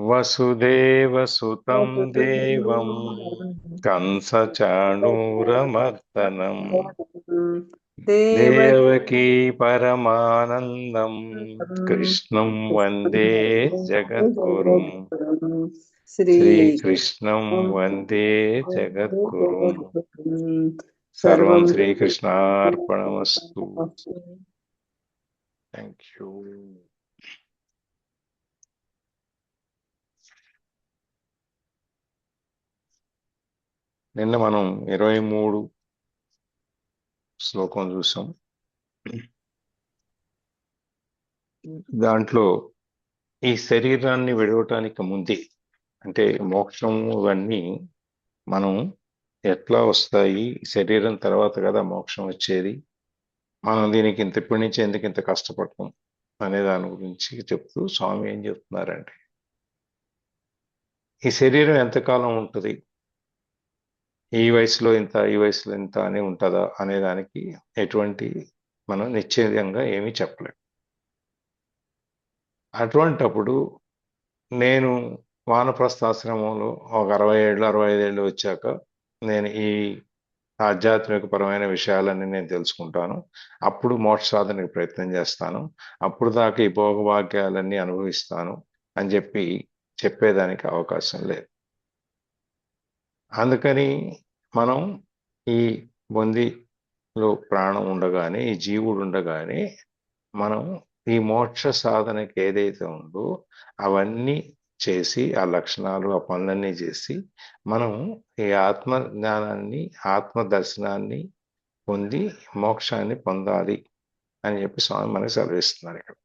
వసుదేవసుతం దేవం కంసచాణూరమర్దనం దేవకీ పరమానందం కృష్ణం వందే జగద్గురుం శ్రీకృష్ణం వందే జగద్గురుం. సర్వం శ్రీకృష్ణార్పణమస్తు. Thank you. నిన్న మనం 23 శ్లోకం చూసాం. దాంట్లో ఈ శరీరాన్ని విడవటానికి ముందే, అంటే మోక్షం ఇవన్నీ మనం ఎట్లా వస్తాయి, శరీరం తర్వాత కదా మోక్షం వచ్చేది, మనం దీనికి ఇప్పటి నుంచి ఎందుకు ఇంత కష్టపడటం అనే దాని గురించి చెప్తూ స్వామి ఏం చెప్తున్నారంటే, ఈ శరీరం ఎంతకాలం ఉంటుంది, ఈ వయసులో ఇంత ఈ వయసులో ఇంత అని ఉంటుందా అనే దానికి ఎటువంటి మనం నిశ్చయంగా ఏమీ చెప్పలేం. అటువంటప్పుడు నేను వానప్రస్థాశ్రమంలో ఒక 60 ఏళ్ళు 65 ఏళ్ళు వచ్చాక నేను ఈ ఆధ్యాత్మికపరమైన విషయాలన్నీ నేను తెలుసుకుంటాను, అప్పుడు మోక్ష సాధనకి ప్రయత్నం చేస్తాను, అప్పుడు దాకా ఈ భోగభాగ్యాలన్నీ అనుభవిస్తాను అని చెప్పేదానికి అవకాశం లేదు. అందుకని మనం ఈ బొందిలో ప్రాణం ఉండగానే, ఈ జీవుడు ఉండగానే మనం ఈ మోక్ష సాధనకి ఏదైతే ఉందో అవన్నీ చేసి, ఆ లక్షణాలు ఆ పనులన్నీ చేసి మనం ఈ ఆత్మ జ్ఞానాన్ని ఆత్మ దర్శనాన్ని పొంది మోక్షాన్ని పొందాలి అని చెప్పి స్వామి మనకి సెలవిస్తున్నారు. ఇక్కడ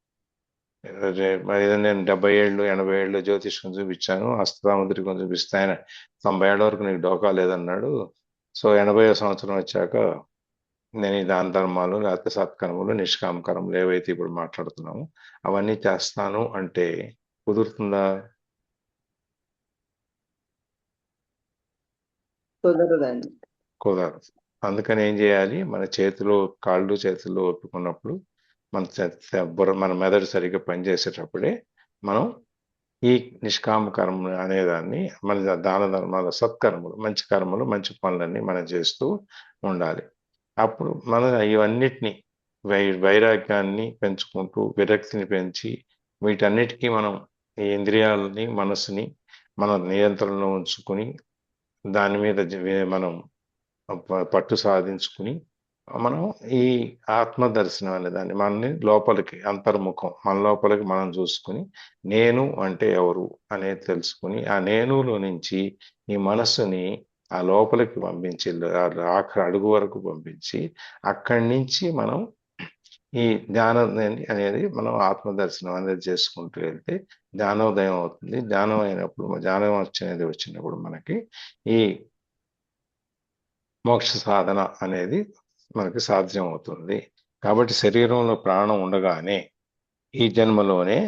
మరి నేను 70 ఏళ్ళు 80 ఏళ్ళు జ్యోతిష్కం చూపించాను, హస్తముద్రికం చూపిస్తే ఆయన 90 ఏళ్ళ వరకు నీకు డోకా లేదన్నాడు. సో 80వ సంవత్సరం వచ్చాక నేను ఈ దాన ధర్మాలు లేకపోతే సత్కర్మలు నిష్కామ కర్మలు ఏవైతే ఇప్పుడు మాట్లాడుతున్నామో అవన్నీ చేస్తాను అంటే కుదురుతుందా? కుదరదు. అందుకని ఏం చేయాలి, మన కాళ్ళు చేతుల్లో ఒప్పుకున్నప్పుడు మన మెదడు సరిగ్గా పనిచేసేటప్పుడే మనం ఈ నిష్కామ కర్మ అనేదాన్ని, మన దాన ధర్మాల సత్కర్మలు మంచి కర్మలు మంచి పనులన్నీ మనం చేస్తూ ఉండాలి. అప్పుడు మనం ఇవన్నిటినీ వైరాగ్యాన్ని పెంచుకుంటూ విరక్తిని పెంచి వీటన్నిటికీ మనం ఈ ఇంద్రియాలని మనసుని మన నియంత్రణలో ఉంచుకుని దాని మీద మనం పట్టు సాధించుకుని మనం ఈ ఆత్మ దర్శనం అనే దాన్ని మనని లోపలికి అంతర్ముఖం మన లోపలికి మనం చూసుకుని నేను అంటే ఎవరు అనేది తెలుసుకుని ఆ నేనులో నుంచి ఈ మనస్సుని ఆ లోపలికి పంపించి ఆఖరి అడుగు వరకు పంపించి అక్కడి నుంచి మనం ఈ ధ్యానం అనేది మనం ఆత్మదర్శనం అనేది చేసుకుంటూ వెళ్తే జ్ఞానోదయం అవుతుంది. జ్ఞానం అయినప్పుడు జ్ఞానం వచ్చినప్పుడు మనకి ఈ మోక్ష సాధన అనేది మనకి సాధ్యం అవుతుంది. కాబట్టి శరీరంలో ప్రాణం ఉండగానే ఈ జన్మలోనే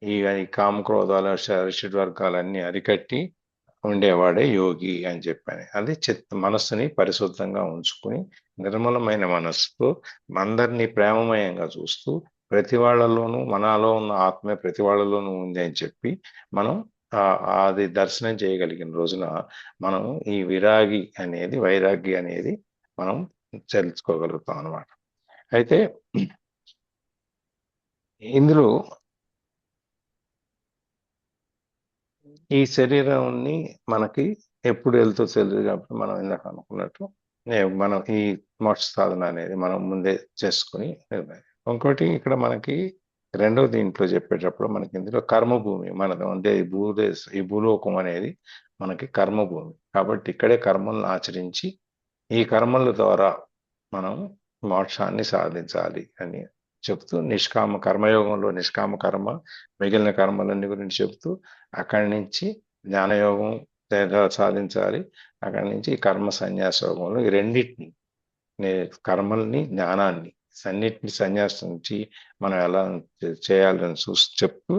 ఈ కామక్రోధాల వర్గాలన్నీ అరికట్టి ఉండేవాడే యోగి అని చెప్పాను. అది మనస్సుని పరిశుద్ధంగా ఉంచుకుని నిర్మలమైన మనస్సుతో అందరినీ ప్రేమమయంగా చూస్తూ ప్రతి వాళ్ళలోనూ మనలో ఉన్న ఆత్మే ప్రతి వాళ్ళలోనూ ఉంది అని చెప్పి మనం అది దర్శనం చేయగలిగిన రోజున మనం ఈ వైరాగి అనేది మనం తెలుసుకోగలుగుతాం అన్నమాట. అయితే ఇందులో ఈ శరీరాన్ని మనకి ఎప్పుడు వెళ్తూ తెలియదు కాబట్టి మనం ఇందాక అనుకున్నట్టు మనం ఈ మోక్ష సాధన అనేది మనం ముందే చేసుకుని ఇంకోటి ఇక్కడ మనకి రెండవ దీంట్లో చెప్పేటప్పుడు మనకి ఇందులో కర్మభూమి మనది ఉండే ఈ భూలోకం అనేది మనకి కర్మభూమి కాబట్టి ఇక్కడే కర్మలను ఆచరించి ఈ కర్మల ద్వారా మనం మోక్షాన్ని సాధించాలి అని చెప్తూ కర్మయోగంలో నిష్కామ కర్మ మిగిలిన కర్మలన్నీ గురించి చెప్తూ అక్కడి నుంచి జ్ఞానయోగం సాధించాలి. అక్కడి నుంచి కర్మ సన్యాస యోగంలో ఈ రెండింటిని కర్మల్ని జ్ఞానాన్ని అన్నిటిని సన్యాసించి మనం ఎలా చేయాలని చెప్తూ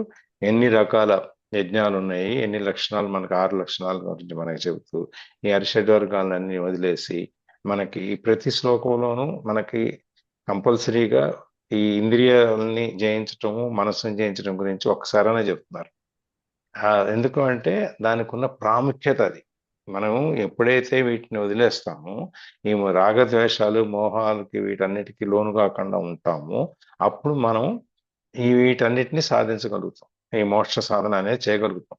ఎన్ని రకాల యజ్ఞాలు ఉన్నాయి, ఎన్ని లక్షణాలు మనకు 6 లక్షణాల గురించి మనకి చెబుతూ ఈ అరిషడ్వర్గాలన్నీ వదిలేసి మనకి ప్రతి శ్లోకంలోనూ మనకి కంపల్సరీగా ఈ ఇంద్రియాలని జయించటము, మనస్సుని జయించడం గురించి ఒక్కసారైనా చెప్తున్నారు. ఎందుకు అంటే దానికి ఉన్న ప్రాముఖ్యత అది. మనం ఎప్పుడైతే వీటిని వదిలేస్తామో, ఈ రాగద్వేషాలు, మోహాలకి వీటన్నిటికీ లోను కాకుండా ఉంటామో, అప్పుడు మనం ఈ వీటన్నిటిని సాధించగలుగుతాం. ఈ మోక్ష సాధన అనేది చేయగలుగుతాం.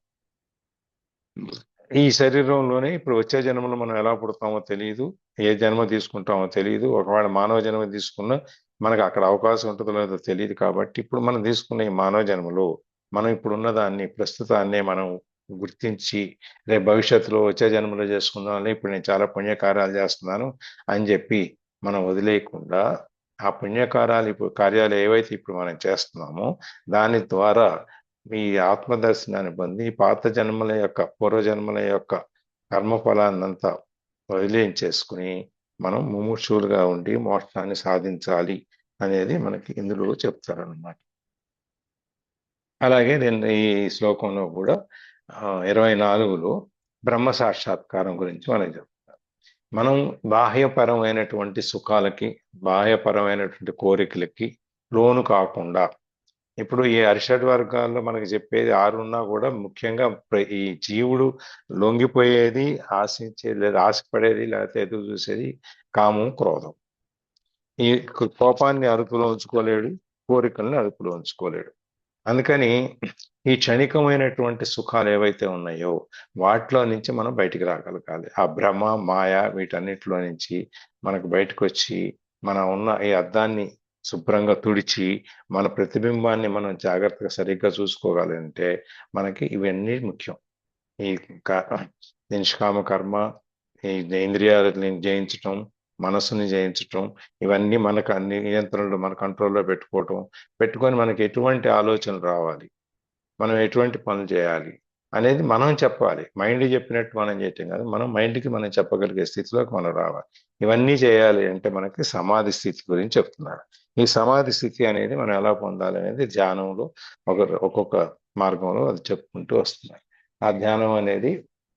ఈ శరీరంలోనే ఇప్పుడు వచ్చే జన్మలో మనం ఎలా పుడతామో తెలియదు, ఏ జన్మ తీసుకుంటామో తెలియదు. ఒకవేళ మానవ జన్మ తీసుకున్నా మనకు అక్కడ అవకాశం ఉంటుందో లేదో తెలియదు. కాబట్టి ఇప్పుడు మనం తీసుకున్న ఈ మానవ జన్మలో మనం ఇప్పుడున్న దాన్ని, ప్రస్తుతాన్నే మనం గుర్తించి రేపు భవిష్యత్తులో వచ్చే జన్మలో చేసుకుందాం, ఇప్పుడు నేను చాలా పుణ్యకార్యాలు చేస్తున్నాను అని చెప్పి మనం వదిలేయకుండా, ఆ పుణ్యకార్యాలు ఇప్పుడు కార్యాలు ఏవైతే ఇప్పుడు మనం చేస్తున్నామో దాని ద్వారా ఈ ఆత్మదర్శనాన్ని పొంది పాత జన్మల యొక్క, పూర్వజన్మల యొక్క కర్మఫలాన్నంతా వదిలేంచేసుకుని మనం ముముక్షులుగా ఉండి మోక్షాన్ని సాధించాలి అనేది మనకి ఇందులో చెప్తారనమాట. అలాగే నేను ఈ శ్లోకంలో కూడా 24లో బ్రహ్మ సాక్షాత్కారం గురించి మనకి చెప్తారు. మనం బాహ్యపరమైనటువంటి సుఖాలకి, బాహ్యపరమైనటువంటి కోరికలకి లోను కాకుండా, ఇప్పుడు ఈ అరిషడ్ వర్గాల్లో మనకి చెప్పేది 6 ఉన్నా కూడా ముఖ్యంగా ఈ జీవుడు లొంగిపోయేది, ఆశించేది లేదా ఆశపడేది, లేకపోతే ఎదురు చూసేది కామం, క్రోధం. ఈ కోపాన్ని అదుపులో ఉంచుకోలేడు, కోరికల్ని అదుపులో ఉంచుకోలేడు. అందుకని ఈ క్షణికమైనటువంటి సుఖాలు ఏవైతే ఉన్నాయో వాటిలో నుంచి మనం బయటికి రాగలగాలి. ఆ భ్రమ, మాయ వీటన్నిటిలో నుంచి మనకు బయటకు వచ్చి మన ఉన్న ఈ అద్దాన్ని శుభ్రంగా తుడిచి మన ప్రతిబింబాన్ని మనం జాగ్రత్తగా సరిగ్గా చూసుకోగలంటే మనకి ఇవన్నీ ముఖ్యం. ఈ నిష్కామ కర్మ, ఈ ఇంద్రియాలని జయించటం, మనసుని జయించటం, ఇవన్నీ మనకు అన్ని నియంత్రణలు మన కంట్రోల్లో పెట్టుకొని మనకి ఎటువంటి ఆలోచనలు రావాలి, మనం ఎటువంటి పనులు చేయాలి అనేది మనం చెప్పాలి. మైండ్ చెప్పినట్టు మనం చేయటం కాదు, మనం మైండ్కి మనం చెప్పగలిగే స్థితిలోకి మనం రావాలి. ఇవన్నీ చేయాలి అంటే మనకి సమాధి స్థితి గురించి చెప్తున్నారు. ఈ సమాధి స్థితి అనేది మనం ఎలా పొందాలి అనేది ధ్యానంలో ఒక్కొక్క మార్గంలో అది చెప్పుకుంటూ వస్తున్నారు. ఆ ధ్యానం అనేది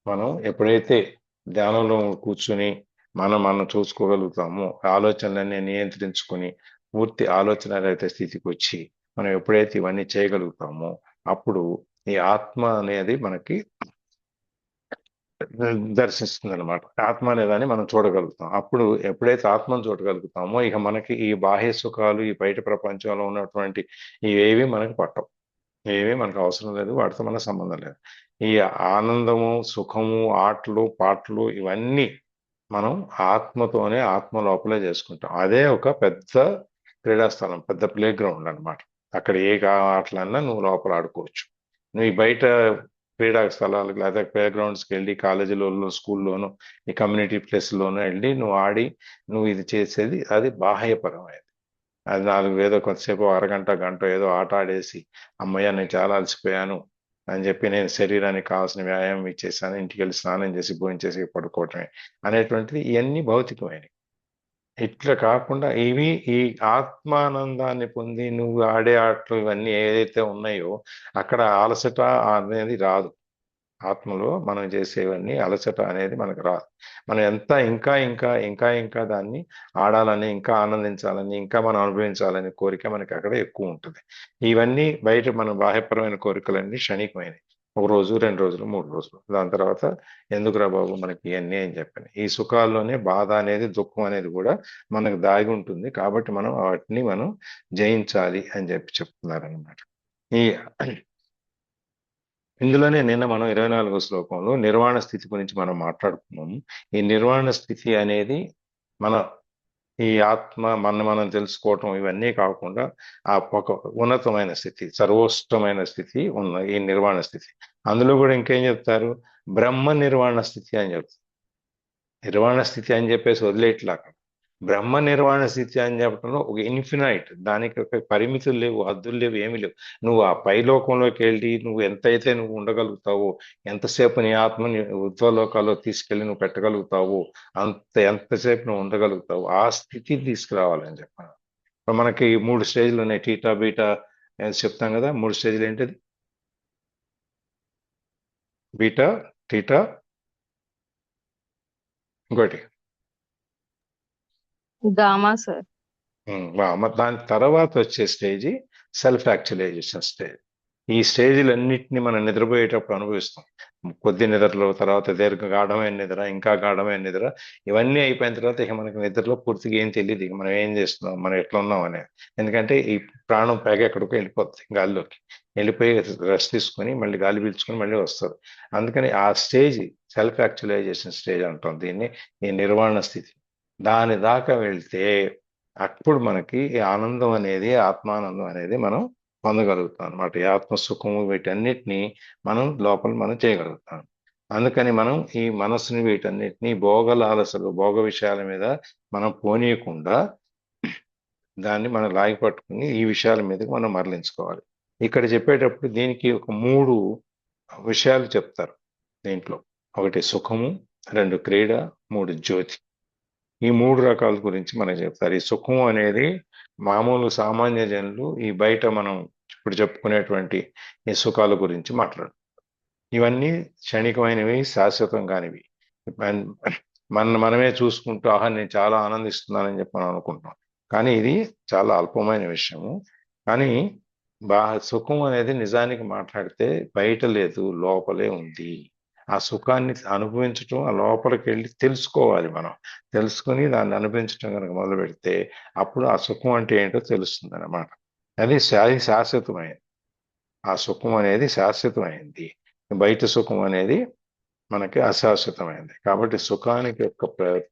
మనం ఎప్పుడైతే ధ్యానంలో కూర్చుని మనం చూసుకోగలుగుతామో, ఆలోచనలన్నీ నియంత్రించుకొని పూర్తి ఆలోచన రహిత స్థితికి వచ్చి మనం ఎప్పుడైతే ఇవన్నీ చేయగలుగుతామో అప్పుడు ఈ ఆత్మ అనేది మనకి దర్శిస్తుంది అనమాట. ఆత్మ అనేదాన్ని మనం చూడగలుగుతాం. అప్పుడు ఎప్పుడైతే ఆత్మను చూడగలుగుతామో ఇక మనకి ఈ బాహ్య సుఖాలు, ఈ బయట ప్రపంచంలో ఉన్నటువంటి ఇవేవి మనకి పట్టవు. ఏవి మనకు అవసరం లేదు, వాటితో మనకు సంబంధం లేదు. ఈ ఆనందము, సుఖము, ఆటలు, పాటలు ఇవన్నీ మనం ఆత్మతోనే, ఆత్మ లోపలే చేసుకుంటాం. అదే ఒక పెద్ద క్రీడాస్థలం, పెద్ద ప్లే గ్రౌండ్ అనమాట. అక్కడ ఏ ఆటలన్నా నువ్వు లోపల ఆడుకోవచ్చు. నువ్వు ఈ బయట క్రీడా స్థలాలకు లేదా ప్లే గ్రౌండ్స్కి వెళ్ళి కాలేజీలలో, స్కూల్లోనూ, ఈ కమ్యూనిటీ ప్లేస్లోనూ వెళ్ళి నువ్వు ఆడి నువ్వు ఇది చేసేది అది బాహ్యపరమైనది. అది 4 ఏదో కొంతసేపు అరగంట, గంట ఏదో ఆట ఆడేసి అమ్మయ్య నేను చాలా అలసిపోయాను అని చెప్పి నేను శరీరానికి కావాల్సిన వ్యాయామం ఇచ్చేసాను, ఇంటికి వెళ్ళి స్నానం చేసి భోంచేసి పడుకోవటమే అనేటువంటిది ఇవన్నీ భౌతికమైనవి. ఇట్లా కాకుండా ఇవి ఈ ఆత్మానందాన్ని పొంది నువ్వు ఆడే ఆటలు ఇవన్నీ ఏదైతే ఉన్నాయో అక్కడ అలసట అనేది రాదు. ఆత్మలో మనం చేసేవన్నీ అలసట అనేది మనకు రాదు. మనం ఎంత ఇంకా ఇంకా ఇంకా ఇంకా దాన్ని ఆడాలని, ఇంకా ఆనందించాలని, ఇంకా మనం అనుభవించాలని కోరిక మనకి అక్కడ ఎక్కువ ఉంటుంది. ఇవన్నీ బయట మన బాహ్యపరమైన కోరికలన్నీ క్షణికమైనవి. 1 రోజు, 2 రోజులు, 3 రోజులు. దాని తర్వాత ఎందుకురా బాబు మనకి ఇవన్నీ అని చెప్పాను. ఈ సుఖాల్లోనే బాధ అనేది, దుఃఖం అనేది కూడా మనకు దాగి ఉంటుంది. కాబట్టి మనం వాటిని మనం జయించాలి అని చెప్పి చెప్తున్నారనమాట. ఈ ఇందులోనే నిన్న మనం 24వ శ్లోకంలో నిర్వాణ స్థితి గురించి మనం మాట్లాడుకున్నాము. ఈ నిర్వాణ స్థితి అనేది మన ఈ ఆత్మ మనం తెలుసుకోవటం ఇవన్నీ కాకుండా ఆ ఒక ఉన్నతమైన స్థితి, సర్వోత్తమైన స్థితి ఉన్న ఈ నిర్వాణ స్థితి. అందులో కూడా ఇంకేం చెప్తారు? బ్రహ్మ నిర్వాణ స్థితి అని చెప్తారు. నిర్వాణ స్థితి అని చెప్పేసి వదిలేట్లా, బ్రహ్మ నిర్వాణ స్థితి అని చెప్పడంలో ఒక ఇన్ఫినైట్, దానికి ఒక పరిమితులు లేవు, హద్దులు లేవు, ఏమీ లేవు. నువ్వు ఆ పైలోకంలోకి వెళ్ళి నువ్వు ఎంతైతే నువ్వు ఉండగలుగుతావో, ఎంతసేపు నీ ఆత్మని ఉద్వలోకాల్లో తీసుకెళ్ళి నువ్వు పెట్టగలుగుతావు, ఎంతసేపు నువ్వు ఉండగలుగుతావు, ఆ స్థితిని తీసుకురావాలని చెప్పాను. ఇప్పుడు మనకి 3 స్టేజ్లు ఉన్నాయి, టీటా బీటా చెప్తాం కదా. 3 స్టేజ్లు ఏంటిది? బీటా, టీటా, ఇంకోటి గామా సార్. దాని తర్వాత వచ్చే స్టేజ్ సెల్ఫ్ యాక్చువలైజేషన్ స్టేజ్. ఈ స్టేజ్లన్నింటినీ మనం నిద్రపోయేటప్పుడు అనుభవిస్తాం. కొద్ది నిద్రలో, తర్వాత దీర్ఘ గాఢమైన నిద్ర, ఇంకా గాఢమైన నిద్ర, ఇవన్నీ అయిపోయిన తర్వాత ఇక మనకి నిద్రలో పూర్తిగా ఏం తెలియదు ఇక మనం ఏం చేస్తున్నాం, మనం ఎట్లా ఉన్నాం అనేది. ఎందుకంటే ఈ ప్రాణం పైగా ఎక్కడికో వెళ్ళిపోతుంది, గాలిలోకి వెళ్ళిపోయి రెస్ట్ తీసుకొని మళ్ళీ గాలి పీల్చుకొని మళ్ళీ వస్తుంది. అందుకని ఆ స్టేజ్ సెల్ఫ్ యాక్చువలైజేషన్ స్టేజ్ అంటాం దీన్ని, ఈ నిర్వాణ స్థితి. దాని దాకా వెళ్తే అప్పుడు మనకి ఈ ఆనందం అనేది, ఆత్మానందం అనేది మనం పొందగలుగుతాం అనమాట. ఈ ఆత్మ సుఖము వీటన్నిటిని మనం లోపల మనం చేయగలుగుతాం. అందుకని మనం ఈ మనసుని వీటన్నిటిని భోగలాలసలు, భోగ విషయాల మీద మనం పోనీయకుండా దాన్ని మనం లాగి పట్టుకుని ఈ విషయాల మీదకి మనం మరలించుకోవాలి. ఇక్కడ చెప్పేటప్పుడు దీనికి ఒక 3 విషయాలు చెప్తారు దీంట్లో. 1 సుఖము, 2 క్రీడ, 3 జ్యోతి. ఈ 3 రకాల గురించి మనకు చెప్తారు. ఈ సుఖం అనేది మామూలు సామాన్య జనులు ఈ బయట మనం ఇప్పుడు చెప్పుకునేటువంటి ఈ సుఖాల గురించి మాట్లాడు. ఇవన్నీ క్షణికమైనవి, శాశ్వతం కానివి. మనమే చూసుకుంటూ ఆహా నేను చాలా ఆనందిస్తున్నానని చెప్పి మనం అనుకుంటాం. కానీ ఇది చాలా అల్పమైన విషయము. కానీ సుఖం అనేది నిజానికి మాట్లాడితే బయట లేదు, లోపలే ఉంది. ఆ సుఖాన్ని అనుభవించటం, ఆ లోపలికి వెళ్ళి తెలుసుకోవాలి మనం. తెలుసుకుని దాన్ని అనుభవించటం కనుక మొదలు పెడితే అప్పుడు ఆ సుఖం అంటే ఏంటో తెలుస్తుంది అన్నమాట. అది శాశ్వతమైనది. ఆ సుఖం అనేది శాశ్వతమైంది. బయట సుఖం అనేది మనకి అశాశ్వతమైంది. కాబట్టి సుఖానికి యొక్క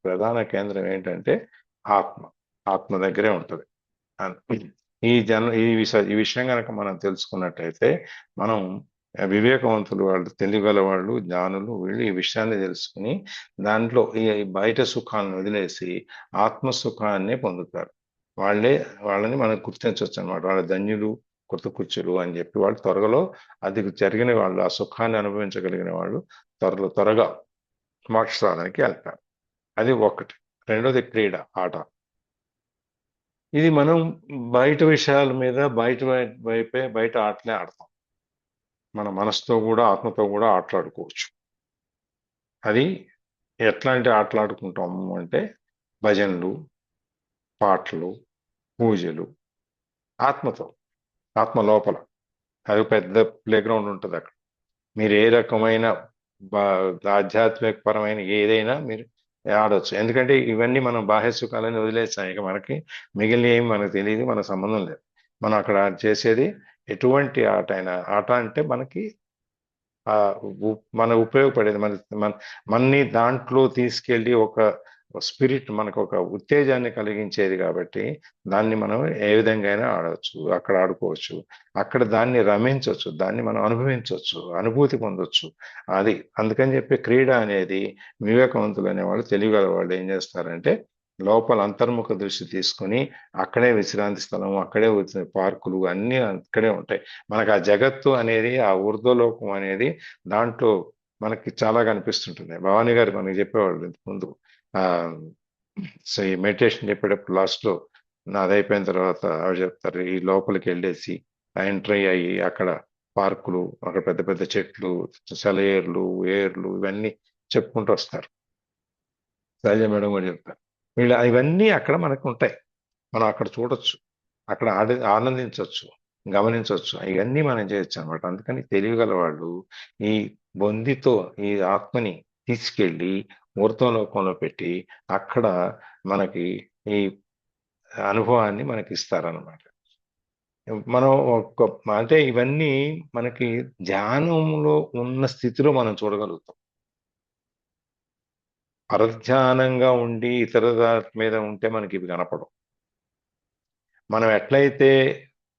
ప్రధాన కేంద్రం ఏంటంటే ఆత్మ. ఆత్మ దగ్గరే ఉంటుంది. ఈ విషయం కనుక మనం తెలుసుకున్నట్టయితే మనం వివేకవంతులు, వాళ్ళు తెలియగల వాళ్ళు, జ్ఞానులు, వీళ్ళు ఈ విషయాన్ని తెలుసుకుని దాంట్లో ఈ బయట సుఖాలను వదిలేసి ఆత్మ సుఖాన్ని పొందుతారు. వాళ్ళని మనం గుర్తించవచ్చు అనమాట. వాళ్ళ ధన్యులు, కృతకృత్యులు అని చెప్పి వాళ్ళు త్వరలో అది జరిగిన వాళ్ళు, ఆ సుఖాన్ని అనుభవించగలిగిన వాళ్ళు త్వరగా మోక్ష సాధనకి వెళ్తారు. అది ఒకటి. రెండోది క్రీడ, ఆట. ఇది మనం బయట విషయాల మీద బయట ఆటలే ఆడతాం. మన మనసుతో కూడా, ఆత్మతో కూడా ఆటలాడుకోవచ్చు. అది ఎట్లాంటి ఆటలాడుకుంటాము అంటే భజనలు, పాటలు, పూజలు, ఆత్మతో, ఆత్మ లోపల. అది పెద్ద ప్లే గ్రౌండ్ ఉంటుంది అక్కడ. మీరు ఏ రకమైన ఆధ్యాత్మిక పరమైన ఏదైనా మీరు ఆడవచ్చు. ఎందుకంటే ఇవన్నీ మనం బాహ్య సుఖాలని వదిలేస్తాం. ఇక మనకి మిగిలిన ఏమి మనకు తెలియదు, మన సంబంధం లేదు. మనం అక్కడ చేసేది ఎటువంటి ఆట అయినా. ఆట అంటే మనకి మన ఉపయోగపడేది, మనని దాంట్లో తీసుకెళ్ళి ఒక స్పిరిట్, మనకు ఒక ఉత్తేజాన్ని కలిగించేది. కాబట్టి దాన్ని మనం ఏ విధంగా అయినా ఆడవచ్చు, అక్కడ ఆడుకోవచ్చు, అక్కడ దాన్ని రమించవచ్చు, దాన్ని మనం అనుభవించవచ్చు, అనుభూతి పొందొచ్చు. అది అందుకని చెప్పి క్రీడ అనేది వివేకవంతులు అనేవాళ్ళు, తెలియగల వాళ్ళు ఏం చేస్తారంటే లోపల అంతర్ముఖ దృష్టి తీసుకుని అక్కడే విశ్రాంతి స్థలం, అక్కడే పార్కులు అన్నీ అక్కడే ఉంటాయి. మనకు ఆ జగత్తు అనేది, ఆ ఊర్ధ్వలోకం అనేది దాంట్లో మనకి చాలా కనిపిస్తుంటుంది. భవానీ గారు మనకి చెప్పేవాళ్ళు ముందు. ఆ సో ఈ మెడిటేషన్ చెప్పేటప్పుడు లాస్ట్ లో నాది అయిపోయిన తర్వాత ఆవిడ చెప్తారు, ఈ లోపలికి వెళ్ళేసి ఎంట్రీ అయ్యి అక్కడ పార్కులు, అక్కడ పెద్ద పెద్ద చెట్లు, సెలయేర్లు, ఏర్లు, ఇవన్నీ చెప్పుకుంటూ వస్తారు. సహజ మేడం కూడా చెప్తారు. ఇవన్నీ అక్కడ మనకు ఉంటాయి. మనం అక్కడ చూడొచ్చు, అక్కడ ఆనందించవచ్చు, గమనించవచ్చు. ఇవన్నీ మనం చేయొచ్చు అనమాట. అందుకని తెలియగల వాళ్ళు ఈ బొందితో ఈ ఆత్మని తీసుకెళ్ళి ఊర్ధ్వలోకంలో పెట్టి అక్కడ మనకి ఈ అనుభవాన్ని మనకి ఇస్తారనమాట. మనం అంటే ఇవన్నీ మనకి ధ్యానంలో ఉన్న స్థితిలో మనం చూడగలుగుతాం. పరధ్యానంగా ఉండి ఇతర మీద ఉంటే మనకి ఇవి కనపడవు. మనం ఎట్లయితే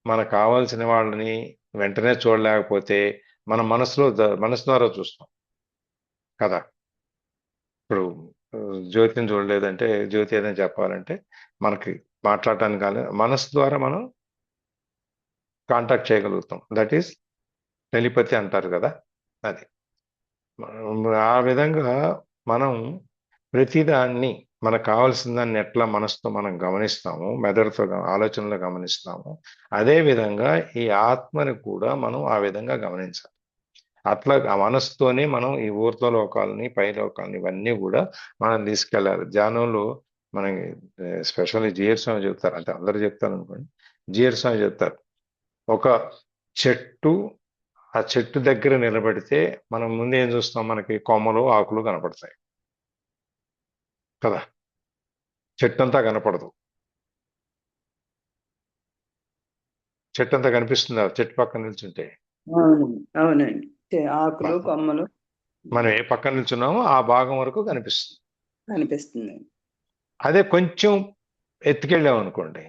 మనకు కావాల్సిన వాళ్ళని వెంటనే చూడలేకపోతే మన మనసు ద్వారా చూస్తాం కదా. ఇప్పుడు జ్యోతిని చూడలేదంటే, జ్యోతి ఏదైనా చెప్పాలంటే మనకి మాట్లాడటానికి కాదు, మనసు ద్వారా మనం కాంటాక్ట్ చేయగలుగుతాం. దట్ ఈస్ టెలిపతి అంటారు కదా. అది ఆ విధంగా మనం ప్రతిదాన్ని మనకు కావాల్సిన దాన్ని ఎట్లా మనసుతో మనం గమనిస్తాము, మెదడుతో ఆలోచనలో గమనిస్తాము, అదే విధంగా ఈ ఆత్మని కూడా మనం ఆ విధంగా గమనించాలి. అట్లా ఆ మనసుతోనే మనం ఈ ఊర్ధ్వ లోకాలని, పై లోకాలని ఇవన్నీ కూడా మనం తీసుకెళ్ళాలి. ధ్యానంలో మనకి స్పెషల్లీ జిఆర్ స్వామి చెప్తారు, అంటే అందరు చెప్తారు అనుకోండి. జిఆర్ స్వామి చెప్తారు, ఒక చెట్టు, ఆ చెట్టు దగ్గర నిలబడితే మనం ముందు ఏం చూస్తాం, మనకి కొమ్మలు ఆకులు కనపడతాయి కదా, చెట్టు అంతా కనపడదు. చెట్టు అంతా కనిపిస్తుందా చెట్టు పక్కన నిల్చుంటే? అవునండి, అవునండి. ఆకులు మ- కొమ్మలు మనం ఏ పక్కన నిల్చున్నామో ఆ భాగం వరకు కనిపిస్తుంది. కనిపిస్తుంది. అదే కొంచెం ఎత్తుకెళ్ళాం అనుకోండి,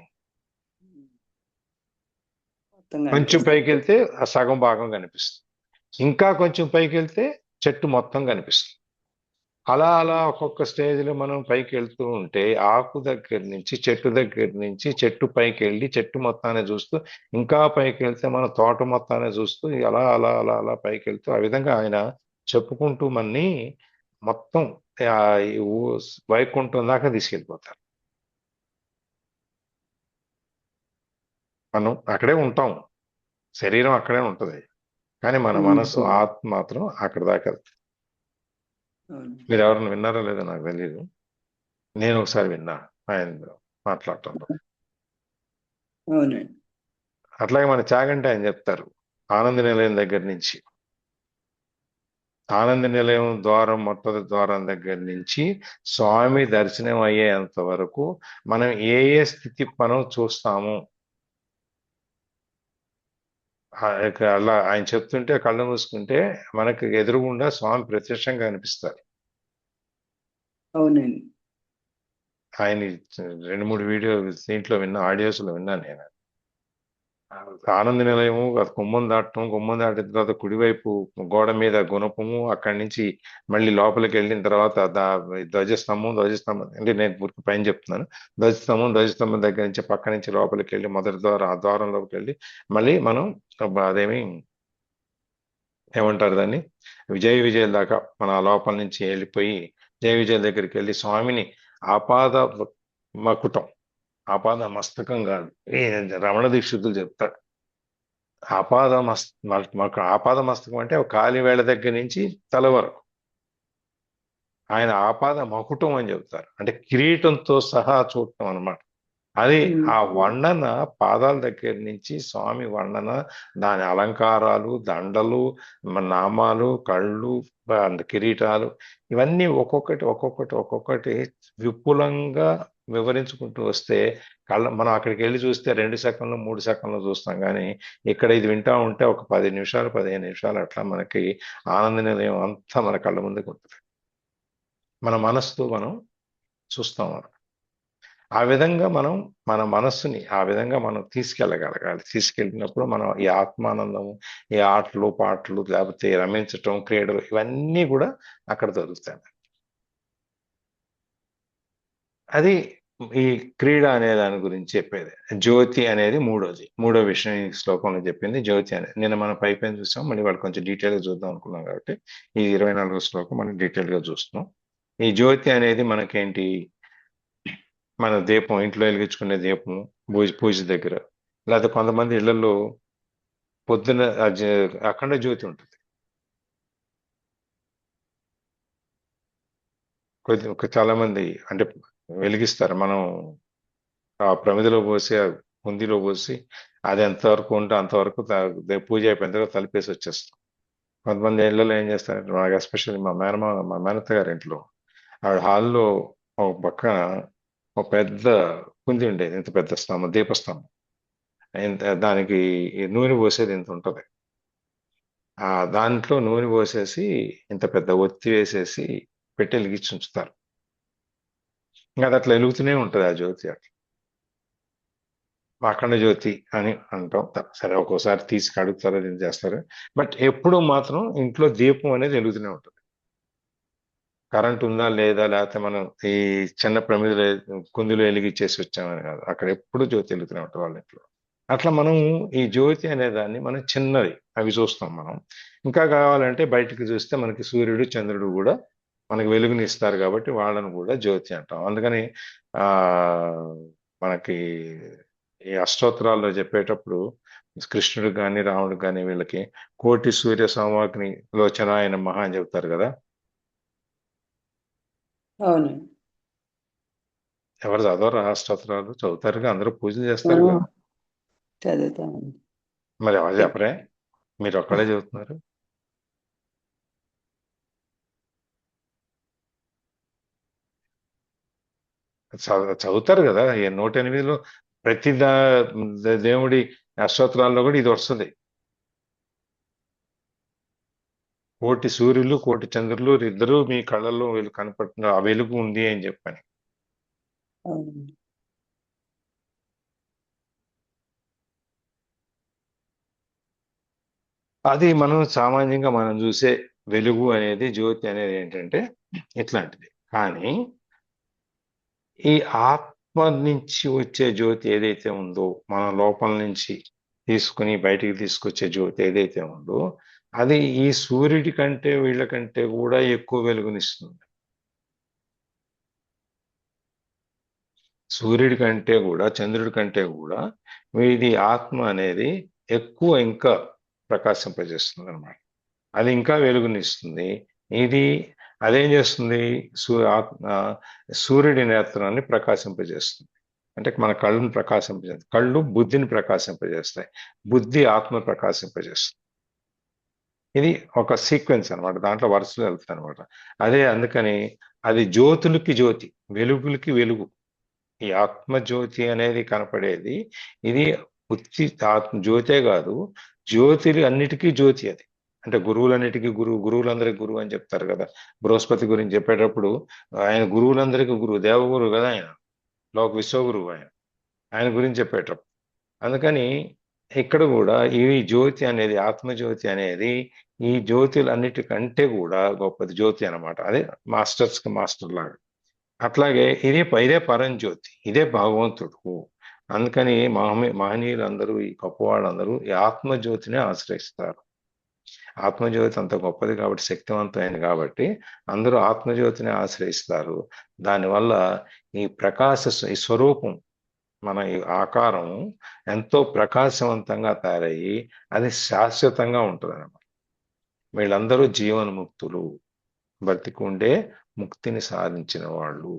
మొత్తం కొంచెం పైకి కనిపిస్తుంది. వెళ్తే ఆ సగం భాగం కనిపిస్తుంది. ఇంకా కొంచెం పైకి వెళ్తే చెట్టు మొత్తం కనిపిస్తుంది. అలా అలా ఒక్కొక్క స్టేజ్లో మనం పైకి వెళ్తూ ఉంటే, ఆకు దగ్గర నుంచి చెట్టు దగ్గర నుంచి చెట్టు పైకి వెళ్ళి చెట్టు మొత్తాన్ని చూస్తూ, ఇంకా పైకి వెళ్తే మన తోట మొత్తాన్ని చూస్తూ, అలా అలా అలా అలా పైకి వెళ్తూ, ఆ విధంగా ఆయన చెప్పుకుంటూ మన్ని మొత్తం ఆ ఈ వైకుంఠం దాకా తీసుకెళ్ళిపోతారు. మనం అక్కడే ఉంటాం, శరీరం అక్కడే ఉంటది, కానీ మన మనసు ఆత్మ మాత్రం అక్కడ దాకా వెళ్తుంది. అవును, మీరు ఎవరైనా విన్నారో లేదో నాకు తెలియదు, నేను ఒకసారి విన్నా ఆయన మాట్లాడటంలో. అవునండి. అట్లాగే మన చాగంటి ఆయన చెప్తారు, ఆనంద నిలయం దగ్గర నుంచి, ఆనంద నిలయం ద్వారం, మొట్టటి ద్వారం దగ్గర నుంచి స్వామి దర్శనం అయ్యేంత వరకు మనం ఏ ఏ స్థితి మనం చూస్తాము, అలా ఆయన చెప్తుంటే కళ్ళు మూసుకుంటే మనకు ఎదురుగుండా స్వామి ప్రత్యక్షంగా కనిపిస్తారు. అవునండి. ఆయన రెండు మూడు వీడియో దీంట్లో విన్నా, ఆడియోస్ లో విన్నాను నేను. ఆనంద నిలయము, అది గుమ్మం దాటడం, గుమ్మం దాటిన తర్వాత కుడివైపు గోడ మీద గుణపము, అక్కడి నుంచి మళ్ళీ లోపలికి వెళ్ళిన తర్వాత ధ్వజస్తంభం, ధ్వజస్తంభం అంటే నేను పూర్తి పైన చెప్తున్నాను. ధ్వజస్తంభం, ధ్వజస్తంభం దగ్గర నుంచి పక్క నుంచి లోపలికి వెళ్ళి మొదటి ద్వారం, ఆ ద్వారంలోకి వెళ్ళి మళ్ళీ మనం అదేమి ఏమంటారు దాన్ని, విజయాల దాకా మన ఆ లోపల నుంచి వెళ్ళిపోయి జయ విజయ దగ్గరికి వెళ్ళి స్వామిని ఆపాద మకుటం, ఆపాద మస్తకం కాదు, ఈ రమణ దీక్షితులు చెప్తాడు. మాకు ఆపాద మస్తకం అంటే ఒక కాలి వేళ దగ్గర నుంచి తల వరకు, ఆయన ఆపాద మకుటం అని చెప్తారు, అంటే కిరీటంతో సహా చూడటం అన్నమాట. అది ఆ వర్ణన, పాదాల దగ్గర నుంచి స్వామి వర్ణన, దాని అలంకారాలు, దండలు, నామాలు, కళ్ళు, కిరీటాలు, ఇవన్నీ ఒక్కొక్కటి ఒక్కొక్కటి ఒక్కొక్కటి విపులంగా వివరించుకుంటూ వస్తే, మనం అక్కడికి వెళ్ళి చూస్తే 2 సెకండ్లు 3 సెకండ్లు చూస్తాం, కానీ ఇక్కడ ఇది వింటా ఉంటే ఒక 10 నిమిషాలు 15 నిమిషాలు అట్లా మనకి ఆనంద నిలయం అంతా మన కళ్ళ ముందుకు ఉంటుంది. మన మనస్సుతో మనం చూస్తాం. ఆ విధంగా మనం మన మనస్సుని ఆ విధంగా మనం తీసుకెళ్ళగలగాలి. తీసుకెళ్ళినప్పుడు మనం ఈ ఆత్మానందము, ఈ ఆటలు పాటలు, లేకపోతే రమించటం, క్రీడలు, ఇవన్నీ కూడా అక్కడ దొరుకుతాయి. అది ఈ క్రీడ అనే దాని గురించి చెప్పేది. జ్యోతి అనేది మూడో విషయం ఈ శ్లోకంలో చెప్పింది, జ్యోతి అనేది. నిన్న మనం పైపైన చూసాం, మళ్ళీ వాళ్ళు కొంచెం డీటెయిల్గా చూద్దాం అనుకున్నాం కాబట్టి ఈ 24వ శ్లోకం మనం డీటెయిల్గా చూస్తున్నాం. ఈ జ్యోతి అనేది మనకేంటి, మన దీపం, ఇంట్లో వెలిగించుకునే దీపం, పూజ దగ్గర, లేకపోతే కొంతమంది ఇళ్లలో పొద్దున అఖండ జ్యోతి ఉంటుంది. చాలా మంది అంటే వెలిగిస్తారు. మనం ఆ ప్రమిదిలో పోసి, ఆ కుందిలో పోసి, అది ఎంతవరకు ఉంటే అంతవరకు పూజ అయిపోయిన తర్వాత తలిపేసి వచ్చేస్తాం. కొంతమంది ఇళ్లలో ఏం చేస్తారంటే, నాకు ఎస్పెషల్లీ మా మేనత్త గారి ఇంట్లో, ఆవిడ హాల్లో ఒక పక్కన ఒక పెద్ద కుంది ఉండేది, ఇంత పెద్ద స్తంభం, దీపస్తంభం, దానికి ఈ నూనె పోసేది ఇంత ఉంటది. ఆ దాంట్లో నూనె పోసేసి ఇంత పెద్ద ఒత్తి వేసేసి పెట్టి వెలిగించి ఉంచుతారు. ఇంకా అది అట్లా వెలుగుతూనే ఉంటది ఆ జ్యోతి, అట్లా అఖండ జ్యోతి అని అంటాం. సరే, ఒక్కోసారి తీసి కడుగుతారో దీన్ని చేస్తారు, బట్ ఎప్పుడు మాత్రం ఇంట్లో దీపం అనేది వెలుగుతూనే ఉంటుంది. కరెంట్ ఉందా లేదా, లేకపోతే మనం ఈ చిన్న ప్రమిదిలో కుందులో వెలిగిచ్చేసి వచ్చామని కాదు, అక్కడ ఎప్పుడు జ్యోతి వెలుగుతూనే ఉంటుంది వాళ్ళ ఇంట్లో. అట్లా మనం ఈ జ్యోతి అనే దాన్ని మనం చిన్నది అవి చూస్తాం మనం. ఇంకా కావాలంటే బయటికి చూస్తే మనకి సూర్యుడు చంద్రుడు కూడా మనకి వెలుగుని ఇస్తారు, కాబట్టి వాళ్ళని కూడా జ్యోతి అంటాం. అందుకని ఆ మనకి ఈ అష్టోత్తరాల్లో చెప్పేటప్పుడు కృష్ణుడు కానీ రాముడు కానీ వీళ్ళకి కోటి సూర్య సంవాగ్ని లోచన ఆయన మహా అని చెప్తారు కదా. అవును. ఎవరు చదవరు ఆ స్తోత్రాలు? చదువుతారుగా, అందరూ పూజలు చేస్తారుగా. చదువుతామండి. మరి ఎవరు చెప్పరే? మీరు ఒక్కడే చెబుతున్నారు. చదువుతారు కదా, 108లో ప్రతి దేవుడి అష్టోత్తరాల్లో కూడా ఇది వస్తుంది. కోటి సూర్యులు కోటి చంద్రులు ఇద్దరు మీ కళ్ళల్లో కనపడుతున్న ఆ వెలుగు ఉంది అని చెప్పాను. అవునండి. అది మనం సామాన్యంగా మనం చూసే వెలుగు అనేది, జ్యోతి అనేది ఏంటంటే ఇట్లాంటిది. కానీ ఈ ఆత్మ నుంచి వచ్చే జ్యోతి ఏదైతే ఉందో, మన లోపల నుంచి తీసుకుని బయటికి తీసుకొచ్చే జ్యోతి ఏదైతే ఉందో, అది ఈ సూర్యుడి కంటే వీళ్ళకంటే కూడా ఎక్కువ వెలుగునిస్తుంది. సూర్యుడి కంటే కూడా, చంద్రుడి కంటే కూడా వీడి ఆత్మ అనేది ఎక్కువ ఇంకా ప్రకాశింపజేస్తుంది అనమాట. అది ఇంకా వెలుగునిస్తుంది. ఇది అదేం చేస్తుంది? సూర్యుడి నేత్రాన్ని ప్రకాశింపజేస్తుంది. అంటే మన కళ్ళుని ప్రకాశింపజేస్తుంది. కళ్ళు బుద్ధిని ప్రకాశింపజేస్తాయి, బుద్ధి ఆత్మ ప్రకాశింపజేస్తుంది. ఇది ఒక సీక్వెన్స్ అనమాట, దాంట్లో వరుసలో వెళ్తుంది అనమాట. అదే అందుకని అది జ్యోతులకి జ్యోతి, వెలుగులకి వెలుగు. ఈ ఆత్మజ్యోతి అనేది కనపడేది, ఇది ఉత్తి ఆత్మ జ్యోతే కాదు, జ్యోతిలు అన్నిటికీ జ్యోతి అది. అంటే గురువులన్నిటికీ గురువు, గురువులందరికీ గురువు అని చెప్తారు కదా. బృహస్పతి గురించి చెప్పేటప్పుడు ఆయన గురువులందరికీ గురువు, దేవగురువు కదా ఆయన, లోక విశ్వగురువు ఆయన, ఆయన గురించి చెప్పేటప్పుడు. అందుకని ఇక్కడ కూడా ఈ జ్యోతి అనేది, ఆత్మజ్యోతి అనేది ఈ జ్యోతులన్నిటికంటే కూడా గొప్పది జ్యోతి అన్నమాట. అదే మాస్టర్స్ కి మాస్టర్ లాగా. అట్లాగే ఇదే పరంజ్యోతి, ఇదే భగవంతుడు. అందుకని మహనీయులందరూ, ఈ గొప్పవాళ్ళందరూ ఈ ఆత్మజ్యోతిని ఆశ్రయిస్తారు. ఆత్మజ్యోతి అంత గొప్పది కాబట్టి, శక్తివంతమైనది కాబట్టి అందరూ ఆత్మజ్యోతిని ఆశ్రయిస్తారు. దానివల్ల ఈ ఈ స్వరూపం, మన ఈ ఆకారం ఎంతో ప్రకాశవంతంగా తయారయ్యి అది శాశ్వతంగా ఉంటుంది అన్నమాట. వీళ్ళందరూ జీవన్ముక్తులు, బతికుండే ముక్తిని సాధించిన వాళ్ళు.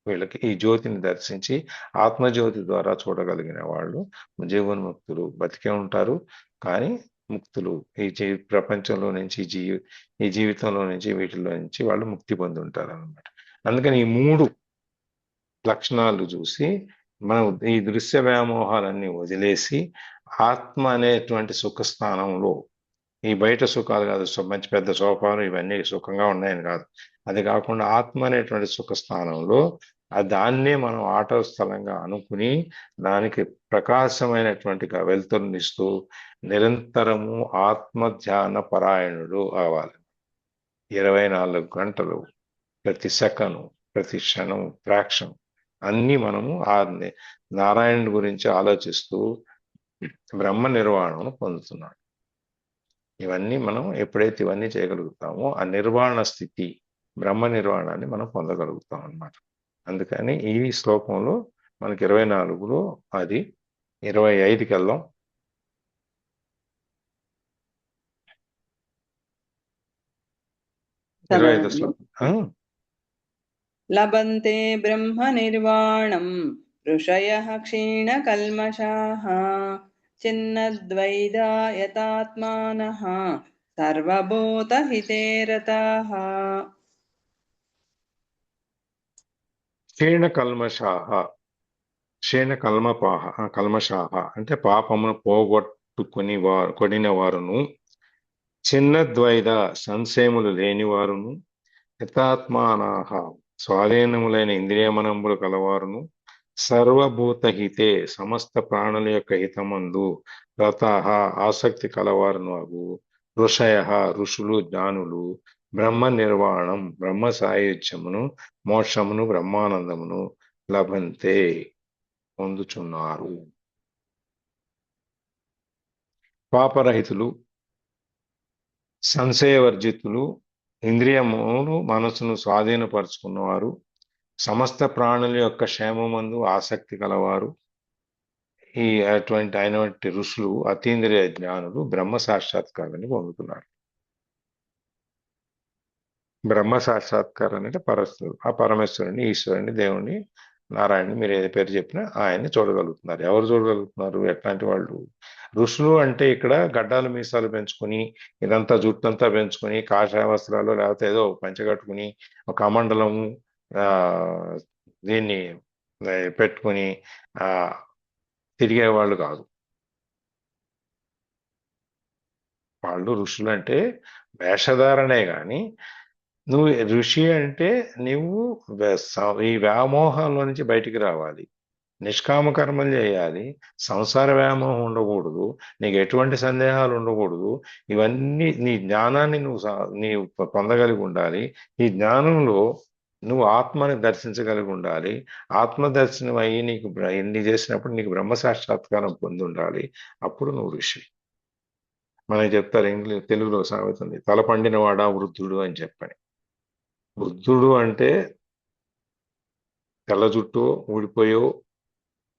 వీళ్ళకి ఈ జ్యోతిని దర్శించి ఆత్మజ్యోతి ద్వారా చూడగలిగిన వాళ్ళు జీవన్ముక్తులు, బతికే ఉంటారు కానీ ముక్తులు. ప్రపంచంలో నుంచి, ఈ జీవితంలో నుంచి, వీటిలో నుంచి వాళ్ళు ముక్తి పొంది ఉంటారు అన్నమాట. అందుకని ఈ 3 లక్షణాలు చూసి మనం ఈ దృశ్య వ్యామోహాలన్నీ వదిలేసి ఆత్మ అనేటువంటి సుఖస్థానంలో, ఈ బయట సుఖాలు కాదు, మంచి పెద్ద సోఫాలు ఇవన్నీ సుఖంగా ఉన్నాయని కాదు, అది కాకుండా ఆత్మ అనేటువంటి సుఖస్థానంలో దాన్నే మనం ఆట స్థలంగా అనుకుని దానికి ప్రకాశమైనటువంటి వెలుతురునిస్తూ నిరంతరము ఆత్మ ధ్యాన పరాయణుడు అవ్వాలి. 24 గంటలు, ప్రతి సెకను, ప్రతి క్షణం, ఫ్రాక్షన్ అన్నీ మనము ఆ నారాయణుడి గురించి ఆలోచిస్తూ బ్రహ్మ నిర్వాణను పొందుతున్నాడు. ఇవన్నీ మనం ఎప్పుడైతే ఇవన్నీ చేయగలుగుతామో ఆ నిర్వాణ స్థితి, బ్రహ్మ నిర్వాణాన్ని మనం పొందగలుగుతాం అన్నమాట. అందుకని ఈ శ్లోకంలో మనకి 24లో అది 25కి వెళ్దాం. 25 శ్లోకం. లభంతే బ్రహ్మ నిర్వాణం ఋషయః క్షీణకల్మషాః చిన్నద్వైదా యతాత్మానః సర్వభూతహితే రతాః. కల్మషాహ అంటే పాపమును కొడిన వారును, చిన్నద్వైద సంశయములు లేని వారును, యథాత్మానాహ స్వాధీనములైన ఇంద్రియమనంబులు కలవారును, సర్వభూతహితే సమస్త ప్రాణుల యొక్క హితమందు రతాహ ఆసక్తి కలవారును అగు ఋషయ ఋషులు, జ్ఞానులు బ్రహ్మ నిర్వాణం బ్రహ్మ సాయుధ్యమును, మోక్షమును, బ్రహ్మానందమును లభంతే పొందుచున్నారు. పాపరహితులు, సంశయవర్జితులు, ఇంద్రియమును మనసును స్వాధీనపరుచుకున్నవారు, సమస్త ప్రాణుల యొక్క క్షేమమందు ఆసక్తి కలవారు, ఈ అయినటువంటి ఋషులు, అతీంద్రియ జ్ఞానులు బ్రహ్మ సాక్షాత్కారాన్ని పొందుతున్నారు. బ్రహ్మ సాక్షాత్కారం అంటే ఆ పరమేశ్వరుని, ఈశ్వరుని, దేవుణ్ణి నారాయణని మీరు ఏ పేరు చెప్పినా ఆయన్ని చూడగలుగుతున్నారు. ఎవరు చూడగలుగుతున్నారు? ఎట్లాంటి వాళ్ళు? ఋషులు అంటే ఇక్కడ గడ్డాలు మీసాలు పెంచుకొని, ఇదంతా జుట్టంతా పెంచుకొని, కాషాయ వస్త్రాలు లేకపోతే ఏదో పంచె కట్టుకుని, ఒక కమండలము ఆ దీన్ని పెట్టుకుని ఆ తిరిగే వాళ్ళు కాదు. వాళ్ళు ఋషులు అంటే వేషధారణే గాని, నువ్వు ఋషి అంటే నువ్వు ఈ వ్యామోహంలో నుంచి బయటికి రావాలి, నిష్కామ కర్మలు చేయాలి, సంసార వ్యామోహం ఉండకూడదు, నీకు ఎటువంటి సందేహాలు ఉండకూడదు. ఇవన్నీ నీ జ్ఞానాన్ని నువ్వు నీవు పొందగలిగి ఉండాలి. ఈ జ్ఞానంలో నువ్వు ఆత్మని దర్శించగలిగి ఉండాలి. ఆత్మ దర్శనం అయ్యి నీకు ఇన్ని చేసినప్పుడు నీకు బ్రహ్మ సాక్షాత్కారం పొంది ఉండాలి. అప్పుడు నువ్వు ఋషి. మనకి చెప్తారు తెలుగులో సామెత ఉంది, తల పండిన వాడా వృద్ధుడు అని చెప్పని. వృద్ధుడు అంటే తెల్ల జుట్టు ఊడిపోయో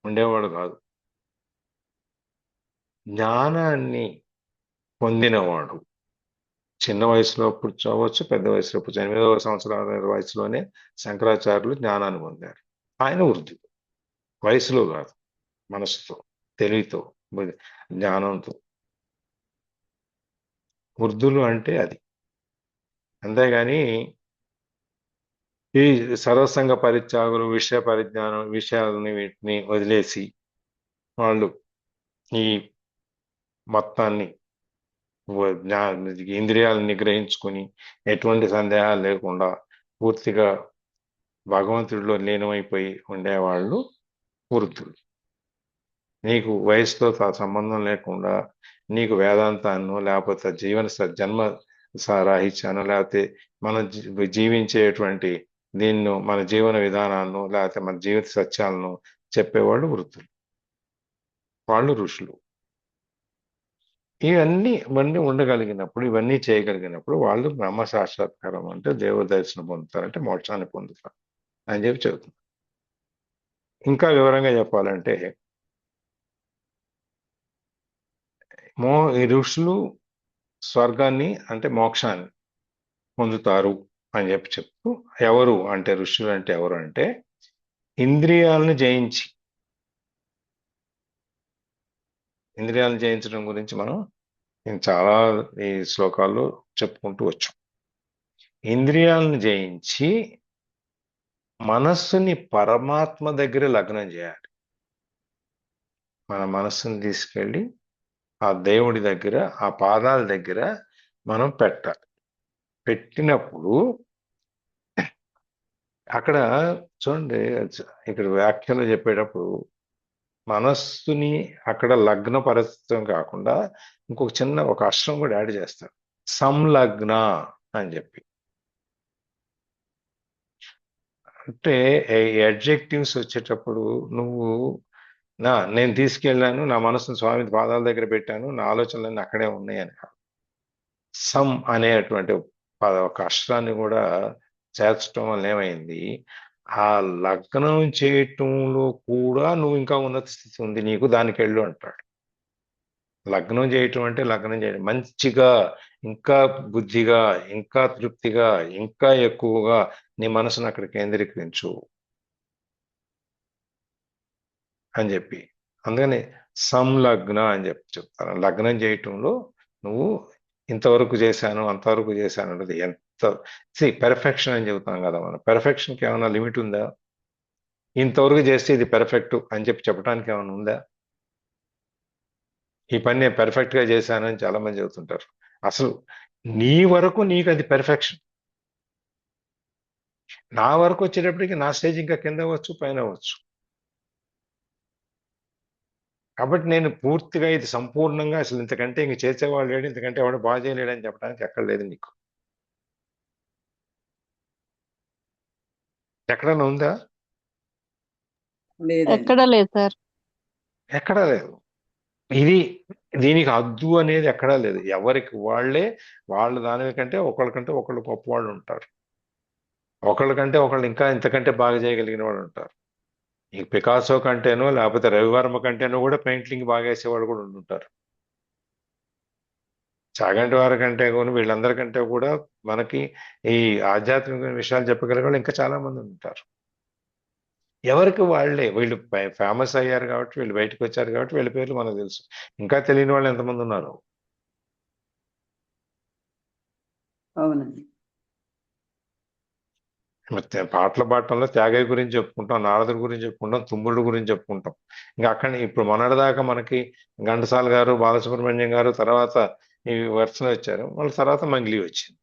ఉండేవాడు కాదు. జ్ఞానాన్ని పొందినవాడు. చిన్న వయసులో పుట్టవచ్చు, పెద్ద వయసులో పుచ్చు 8వ సంవత్సరాల వయసులోనే శంకరాచార్యులు జ్ఞానాన్ని పొందారు. ఆయన వృద్ధుడు. వయసులో కాదు, మనసుతో, తెలివితో, జ్ఞానంతో. వృద్ధులు అంటే అది. అంతేగాని ఈ సర్వసంగ పరిత్యాగులు, విషయ పరిజ్ఞానం, విషయాలని వీటిని వదిలేసి వాళ్ళు ఈ మొత్తాన్ని ఇంద్రియాలను నిగ్రహించుకుని ఎటువంటి సందేహాలు లేకుండా పూర్తిగా భగవంతుడిలో లీనమైపోయి ఉండేవాళ్ళు వృద్ధులు. నీకు వయసుతో సంబంధం లేకుండా నీకు వేదాంతాన్ని లేకపోతే జన్మ రాహిత్యాన్ని లేకపోతే మనం జీవించేటువంటి దీన్ని మన జీవన విధానాలను లేకపోతే మన జీవిత సత్యాలను చెప్పేవాళ్ళు వృద్ధులు. వాళ్ళు ఋషులు. ఇవన్నీ ఉండగలిగినప్పుడు, ఇవన్నీ చేయగలిగినప్పుడు వాళ్ళు బ్రహ్మ సాక్షాత్కారం అంటే దేవ దర్శనం పొందుతారంటే మోక్షాన్ని పొందుతారు అని చెప్పి చెబుతున్నారు. ఇంకా వివరంగా చెప్పాలంటే ఈ ఋషులు స్వర్గాన్ని అంటే మోక్షాన్ని పొందుతారు అని చెప్పి చెప్తూ, ఎవరు అంటే ఋషులు అంటే ఎవరు అంటే ఇంద్రియాలను జయించి, ఇంద్రియాలను జయించడం గురించి మనం చాలా ఈ శ్లోకాల్లో చెప్పుకుంటూ వచ్చాం. ఇంద్రియాలను జయించి మనస్సుని పరమాత్మ దగ్గర లగ్నం చేయాలి. మన మనస్సుని తీసుకెళ్ళి ఆ దేవుడి దగ్గర, ఆ పాదాల దగ్గర మనం పెట్టాలి. పెట్టినప్పుడు అక్కడ చూడండి, ఇక్కడ వ్యాఖ్యలో చెప్పేటప్పుడు మనస్సుని అక్కడ లగ్నపరచడం కాకుండా ఇంకొక చిన్న ఒక అక్షరం కూడా యాడ్ చేస్తారు, సంలగ్న అని చెప్పి. అంటే అడ్జెక్టివ్స్ వచ్చేటప్పుడు నువ్వు నేను తీసుకెళ్ళాను, నా మనసును స్వామి పాదాల దగ్గర పెట్టాను, నా ఆలోచనలన్నీ అక్కడే ఉన్నాయని. సమ్ అనేటువంటి ఒక అక్షరాన్ని కూడా చేర్చడం వల్ల ఏమైంది, ఆ లగ్నం చేయటంలో కూడా నువ్వు ఇంకా ఉన్నత స్థితి ఉంది నీకు, దానికి వెళ్ళు అంటాడు. లగ్నం చేయటం అంటే లగ్నం చేయడం మంచిగా, ఇంకా బుద్ధిగా, ఇంకా తృప్తిగా, ఇంకా ఎక్కువగా నీ మనసును అక్కడ కేంద్రీకరించు అని చెప్పి. అందుకని సంలగ్న అని చెప్తాను. లగ్నం చేయటంలో నువ్వు ఇంతవరకు చేశాను, అంతవరకు చేశాను అన్నది ఎంత పెర్ఫెక్షన్ అని చెబుతాం కదా మనం. పెర్ఫెక్షన్కి ఏమైనా లిమిట్ ఉందా? ఇంతవరకు చేస్తే ఇది పెర్ఫెక్ట్ అని చెప్పి చెప్పడానికి ఏమైనా ఉందా? ఈ పని నేను పెర్ఫెక్ట్ గా చేశానని చాలా మంది చెబుతుంటారు. అసలు నీ వరకు నీకు అది పెర్ఫెక్షన్. నా వరకు వచ్చేటప్పటికి నా స్టేజ్ ఇంకా కింద అవ్వచ్చు, పైన అవ్వచ్చు. కాబట్టి నేను పూర్తిగా ఇది సంపూర్ణంగా అసలు ఇంతకంటే ఇంక చేసేవాళ్ళు లేడు, ఇంతకంటే ఎవడు బాగా చేయలేడు అని చెప్పడానికి ఎక్కడ లేదు నీకు. ఎక్కడన్నా ఉందా? ఎక్కడ లేదు సార్. ఎక్కడా లేదు. ఇది దీనికి హద్దు అనేది ఎక్కడా లేదు. ఎవరికి వాళ్ళే వాళ్ళు దానికంటే ఒకళ్ళకంటే ఒకళ్ళు గొప్ప వాళ్ళు ఉంటారు. ఒకళ్ళకంటే ఒకళ్ళు ఇంకా ఇంతకంటే బాగా చేయగలిగిన వాళ్ళు ఉంటారు. ఈ పికాసో కంటేనో లేకపోతే రవివర్మ కంటేనో కూడా పెయింటింగ్ బాగా వేసేవాళ్ళు కూడా ఉంటారు. చాగంటి వారి కంటే కూడా వీళ్ళందరికంటే కూడా మనకి ఈ ఆధ్యాత్మిక విషయాలు చెప్పగలిగే వాళ్ళు ఇంకా చాలా మంది ఉంటారు. ఎవరికి వాళ్ళే వీళ్ళు ఫేమస్ అయ్యారు కాబట్టి వీళ్ళు బయటకు వచ్చారు కాబట్టి వీళ్ళ పేర్లు మనకు తెలుసు. ఇంకా తెలియని వాళ్ళు ఎంతమంది ఉన్నారు. అవునండి. ಮತ್ತೆ పాటలు పాడటంలో త్యాగయ్య గురించి చెప్పుకుంటాం, నారదుడి గురించి చెప్పుకుంటాం, తుమ్ముడు గురించి చెప్పుకుంటాం. ఇంకా అక్కడ ఇప్పుడు మొన్నటిదాకా మనకి ఘంటసాల గారు, బాలసుబ్రహ్మణ్యం గారు, తర్వాత ఈ వరుసలో వచ్చారు. వాళ్ళ తర్వాత మంగ్లీ వచ్చింది.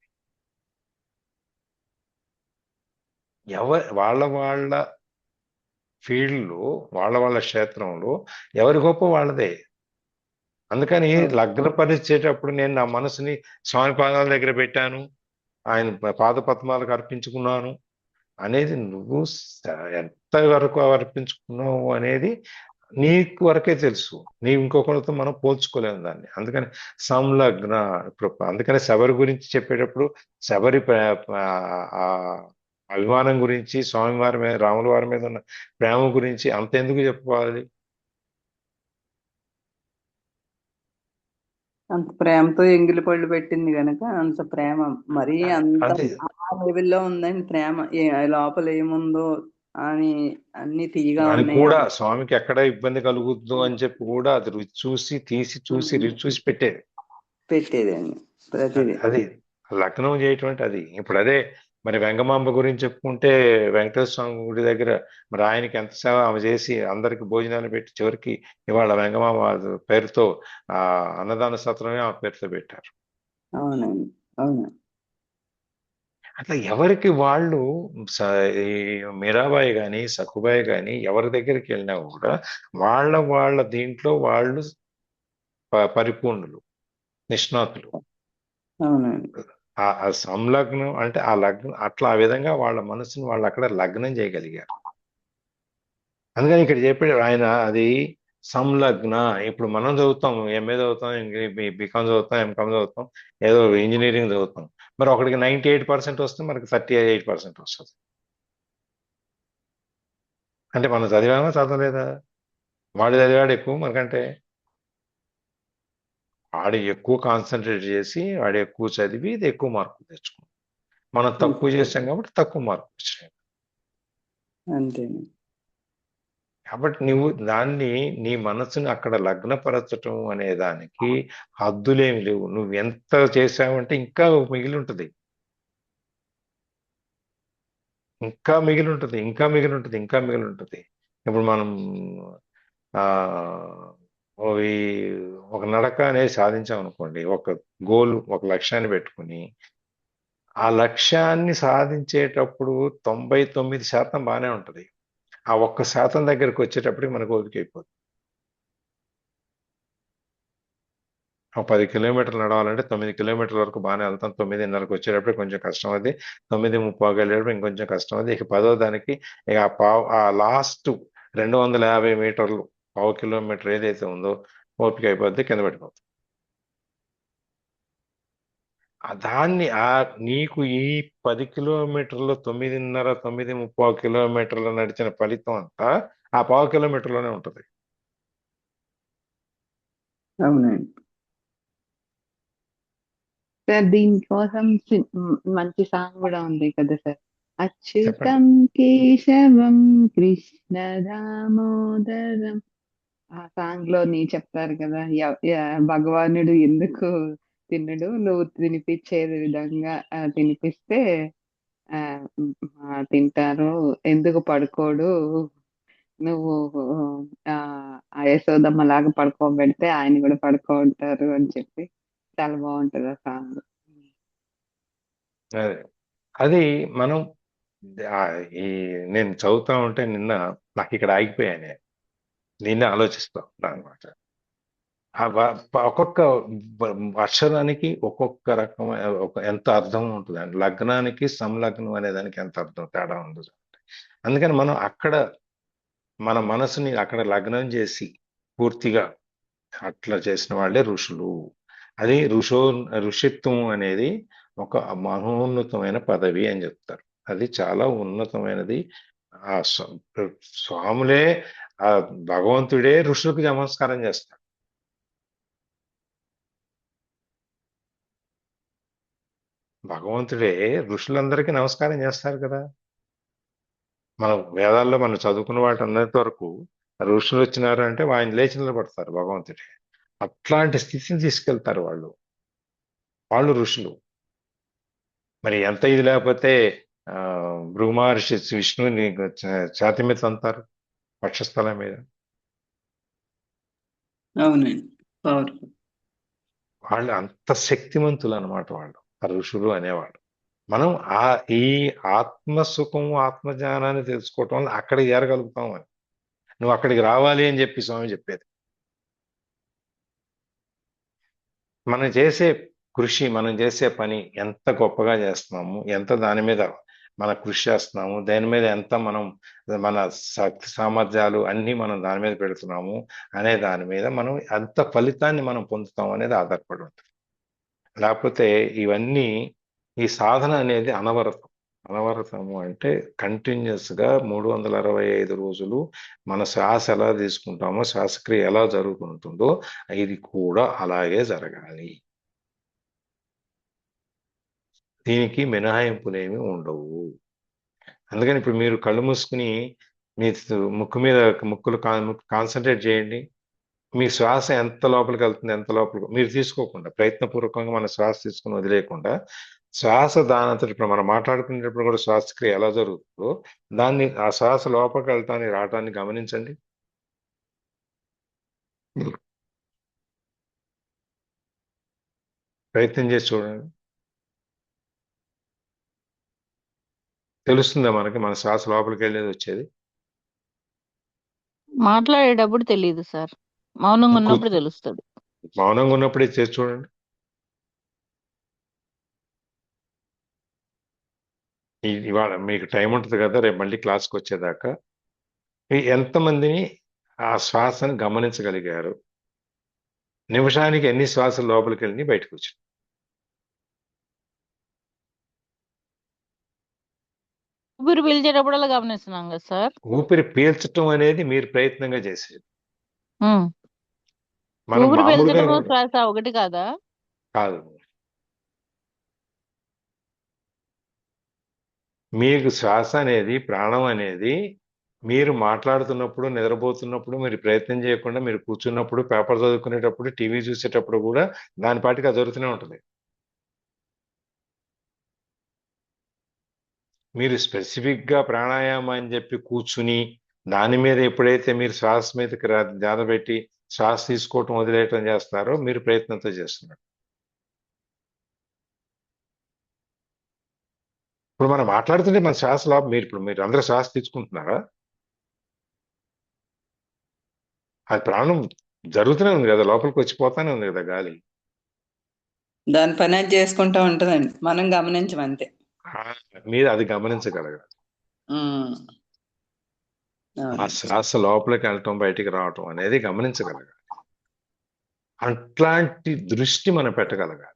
వాళ్ళ వాళ్ళ ఫీల్డ్లో, వాళ్ళ వాళ్ళ క్షేత్రంలో ఎవరి గొప్ప వాళ్ళదే. అందుకని అవును. లగ్నపరిచేటప్పుడు నేను నా మనసుని స్వామి పాదాల దగ్గర పెట్టాను, ఆయన పాద పద్మాలకు అర్పించుకున్నాను అనేది నువ్వు ఎంత వరకు అర్పించుకున్నావు అనేది నీకు వరకే తెలుసు. నీవు ఇంకొకరితో మనం పోల్చుకోలేము దాన్ని. అందుకని సంలగ్న, ఇప్పుడు అందుకని శబరి గురించి చెప్పేటప్పుడు శబరి ఆ అభిమానం గురించి, స్వామివారి మీద, రాముల వారి మీద ఉన్న ప్రేమ గురించి అంత ఎందుకు చెప్పుకోవాలి. అంత ప్రేమతో ఎంగిలి పళ్ళు పెట్టింది గనక అంత ప్రేమ. మరీ అంత అది ఆ లెవెల్లో ఉందండి ప్రేమ. లోపల ఏముందో అని అన్ని తీయగా అని ఉన్నాయి కూడా స్వామికి ఎక్కడ ఇబ్బంది కలుగుద్దు అని చెప్పి కూడా అది రుచి చూసి, రుచి చూసి పెట్టేది. పెట్టేదండి అది ప్రతిదీ. అది లగ్నం చేయటం అంటే అది. ఇప్పుడు అదే మరి వెంగమాంబ గురించి చెప్పుకుంటే, వెంకటేశ్వర స్వామి గుడి దగ్గర మరి ఆయనకి ఎంత సేవ ఆమె చేసి అందరికి భోజనాలు పెట్టి చివరికి ఇవాళ వెంగమాంబ పేరుతో ఆ అన్నదాన సత్రమే ఆమె పేరుతో పెట్టారు. అవునండి. అవును. అట్లా ఎవరికి వాళ్ళు స- ఈ మీరాబాయి గాని, సక్కుబాయి గాని ఎవరి దగ్గరికి వెళ్ళినా కూడా వాళ్ళ వాళ్ళ దీంట్లో వాళ్ళు పరిపూర్ణులు, నిష్ణాతులు. అవునండి. ఆ సంలగ్నం అంటే ఆ లగ్నం అట్లా ఆ విధంగా వాళ్ళ మనసుని వాళ్ళు అక్కడ లగ్నం చేయగలిగారు. అందుకని ఇక్కడ చెప్పాడు ఆయన అది సంలగ్న. ఇప్పుడు మనం చదువుతాం, ఎంఏ చదువుతాం, బీకామ్ చదువుతాం, ఎంకామ్ చదువుతాం, ఏదో ఇంజనీరింగ్ చదువుతాం. మరి ఒకడికి 98% వస్తే మనకి 38% వస్తుంది. అంటే మనం చదివామా చదవలేదా. వాడు చదివాడు ఎక్కువ మనకంటే, వాడు ఎక్కువ కాన్సన్ట్రేట్ చేసి వాడు ఎక్కువ చదివి ఇది ఎక్కువ మార్కులు తెచ్చుకున్నాం. మనం తక్కువ చేసాం కాబట్టి తక్కువ మార్కులు వచ్చినాయి. అంతేనండి. కాబట్టి నువ్వు దాన్ని, నీ మనసుని అక్కడ లగ్నపరచటం అనే దానికి హద్దులేమి లేవు. నువ్వు ఎంత చేసావంటే ఇంకా మిగిలి ఉంటుంది, ఇంకా మిగిలి ఉంటుంది, ఇంకా మిగిలి ఉంటుంది, ఇంకా మిగిలి ఉంటుంది. ఇప్పుడు మనం ఆ ఓ ఒక నడక అనేది సాధించాం అనుకోండి, ఒక గోల్, ఒక లక్ష్యాన్ని పెట్టుకుని ఆ లక్ష్యాన్ని సాధించేటప్పుడు 99% బాగానే ఉంటుంది. ఆ 1% దగ్గరికి వచ్చేటప్పటికి మనకు ఓపిక అయిపోతుంది. ఒక 10 కిలోమీటర్లు నడవాలంటే 9 కిలోమీటర్ల వరకు బాగానే వెళ్తాం. 9:30కి వచ్చేటప్పుడు కొంచెం కష్టం అది. 9:30 వెళ్ళేటప్పుడు ఇంకొంచెం కష్టం అది. ఇక 10వ దానికి ఇక ఆ లాస్ట్ 250 మీటర్లు, పావు కిలోమీటర్ ఏదైతే ఉందో ఓపిక అయిపోద్ది, కింద పడిపోతుంది. దాన్ని నీకు ఈ 10 కిలోమీటర్లు 9:30, 9:30 కిలోమీటర్లు నడిచిన ఫలితం అంతా ఆ పావు కిలోమీటర్లోనే ఉంటుంది. అవునండి. సార్ దీనికోసం మంచి సాంగ్ కూడా ఉంది కదా సార్. చెప్పండి. అచ్యుతం కేశవం కృష్ణ దామోదరం. ఆ సాంగ్ లో నీ చెప్తారు కదా, భగవానుడు ఎందుకు తినడు, నువ్వు తినిపించే విధంగా తినిపిస్తే ఆ తింటారు. ఎందుకు పడుకోడు, నువ్వు ఆ ఆ యశోదమ్మ లాగా పడుకోబెడితే ఆయన కూడా పడుకుంటారు అని చెప్పి చాలా బాగుంటది ఆ సాంగ్. అదే అది మనం ఆ, ఈ నేను చదువుతా ఉంటే నిన్న నాకు ఇక్కడ ఆగిపోయాను. నిన్నే ఆలోచిస్తా అనమాట. ఒక్కొక్క అక్షరానికి ఒక్కొక్క రకమైన ఎంత అర్థం ఉంటుంది అండి. లగ్నానికి సంలగ్నం అనే దానికి ఎంత అర్థం తేడా ఉంది. అందుకని మనం అక్కడ మన మనసుని అక్కడ లగ్నం చేసి పూర్తిగా అట్లా చేసిన వాళ్ళే ఋషులు. అది ఋషిత్వం అనేది ఒక మహోన్నతమైన పదవి అని చెప్తారు. అది చాలా ఉన్నతమైనది. ఆ స్వాములే, ఆ భగవంతుడే ఋషులకు నమస్కారం చేస్తాడు. భగవంతుడే ఋషులందరికీ నమస్కారం చేస్తారు కదా. మనం వేదాల్లో మనం చదువుకున్న వాటి అన్నంత వరకు ఋషులు వచ్చినారు అంటే ఆయన లేచి నిలబడతారు భగవంతుడి. అట్లాంటి స్థితిని తీసుకెళ్తారు వాళ్ళు. వాళ్ళు ఋషులు. మరి ఎంత ఇది లేకపోతే ఆ భృగు మహర్షి విష్ణువుని ఛాతి మీద అంటారు వక్షస్థలం మీద. అవునండి. పవర్ఫుల్. వాళ్ళు అంత శక్తివంతులు అన్నమాట వాళ్ళు, ఆ ఋషులు అనేవాళ్ళు. మనం ఆ ఈ ఆత్మ సుఖం ఆత్మజ్ఞానాన్ని తెలుసుకోవటం వల్ల అక్కడికి చేరగలుగుతాం అని. నువ్వు అక్కడికి రావాలి అని చెప్పి స్వామి చెప్పేది. మనం చేసే కృషి, మనం చేసే పని ఎంత గొప్పగా చేస్తున్నాము, ఎంత దాని మీద మన కృషి చేస్తున్నాము, దాని మీద ఎంత మనం మన శక్తి సామర్థ్యాలు అన్నీ మనం దాని మీద పెడుతున్నాము అనే దాని మీద మనం ఎంత ఫలితాన్ని మనం పొందుతాం అనేది ఆధారపడి ఉంటుంది. లేకపోతే ఇవన్నీ, ఈ సాధన అనేది అనవరతం. అనవరతము అంటే కంటిన్యూస్ గా 365 రోజులు మన శ్వాస ఎలా తీసుకుంటామో, శ్వాసక్రియ ఎలా జరుగుతుంటుందో ఇది కూడా అలాగే జరగాలి. దీనికి మినహాయింపులేమి ఉండవు. అందుకని ఇప్పుడు మీరు కళ్ళు మూసుకుని మీ ముక్కులు కాన్సన్ట్రేట్ చేయండి. మీ శ్వాస ఎంత లోపలికి వెళ్తుంది, ఎంత లోపలికి మీరు తీసుకోకుండా ప్రయత్నపూర్వకంగా మన శ్వాస తీసుకుని వదిలేయకుండా, శ్వాస దానంతటి ఇప్పుడు మనం మాట్లాడుకునేటప్పుడు కూడా శ్వాసక్రియ ఎలా జరుగుతుందో దాన్ని, ఆ శ్వాస లోపలికి వెళ్తాన్ని రావటాన్ని గమనించండి. ప్రయత్నం చేసి చూడండి. తెలుస్తుందా మనకి మన శ్వాస లోపలికి వెళ్ళేది వచ్చేది? మాట్లాడేటప్పుడు తెలియదు సార్, మౌనంగా ఉన్నప్పుడు ముక్కు తెలుస్తుంది. మౌనంగా ఉన్నప్పుడే చేసి చూడండి. ఇవాళ మీకు టైం ఉంటుంది కదా, రేపు మళ్ళీ క్లాస్కి వచ్చేదాకా ఎంతమందిని ఆ శ్వాసను గమనించగలిగారు? నిమిషానికి ఎన్ని శ్వాసలు లోపలికి వెళ్ళి బయటకు వచ్చి? ఊపిరి పీల్చేటప్పుడల్లా గమనిస్తున్నాం కదా సార్. ఊపిరి పీల్చటం అనేది మీరు ప్రయత్నంగా చేసేది. ఉమ్. మనం ఊపిరి మామూలుగా పీల్చడము శ్వాస ఒకటి కాదా? కాదు. మీకు శ్వాస అనేది, ప్రాణం అనేది మీరు మాట్లాడుతున్నప్పుడు, నిద్రపోతున్నప్పుడు, మీరు ప్రయత్నం చేయకుండా మీరు కూర్చున్నప్పుడు, పేపర్ చదువుకునేటప్పుడు, టీవీ చూసేటప్పుడు కూడా దాని పాటికి అది జరుగుతూనే ఉంటుంది. మీరు స్పెసిఫిక్ గా ప్రాణాయామం అని చెప్పి కూర్చుని దాని మీద ఎప్పుడైతే మీరు శ్వాస మీదకి ధ్యాన పెట్టి శ్వాస తీసుకోవటం వదిలేయటం చేస్తారో మీరు ప్రయత్నంతో చేస్తున్నారు. ఇప్పుడు మనం మాట్లాడుతుంటే మన శ్వాస లోపల మీరు అందరూ శ్వాస తీసుకుంటున్నారా? అది ప్రాణం జరుగుతూనే ఉంది కదా, లోపలికి వచ్చిపోతానే ఉంది కదా గాలి. దాని పని అది చేసుకుంటూ ఉంటదండి, మనం గమనించమంతే. మీరు అది గమనించగలగాలి. ఆ శ్వాస లోపలికి వెళ్ళటం బయటికి రావటం అనేది గమనించగలగాలి. అట్లాంటి దృష్టి మనం పెట్టగలగాలి.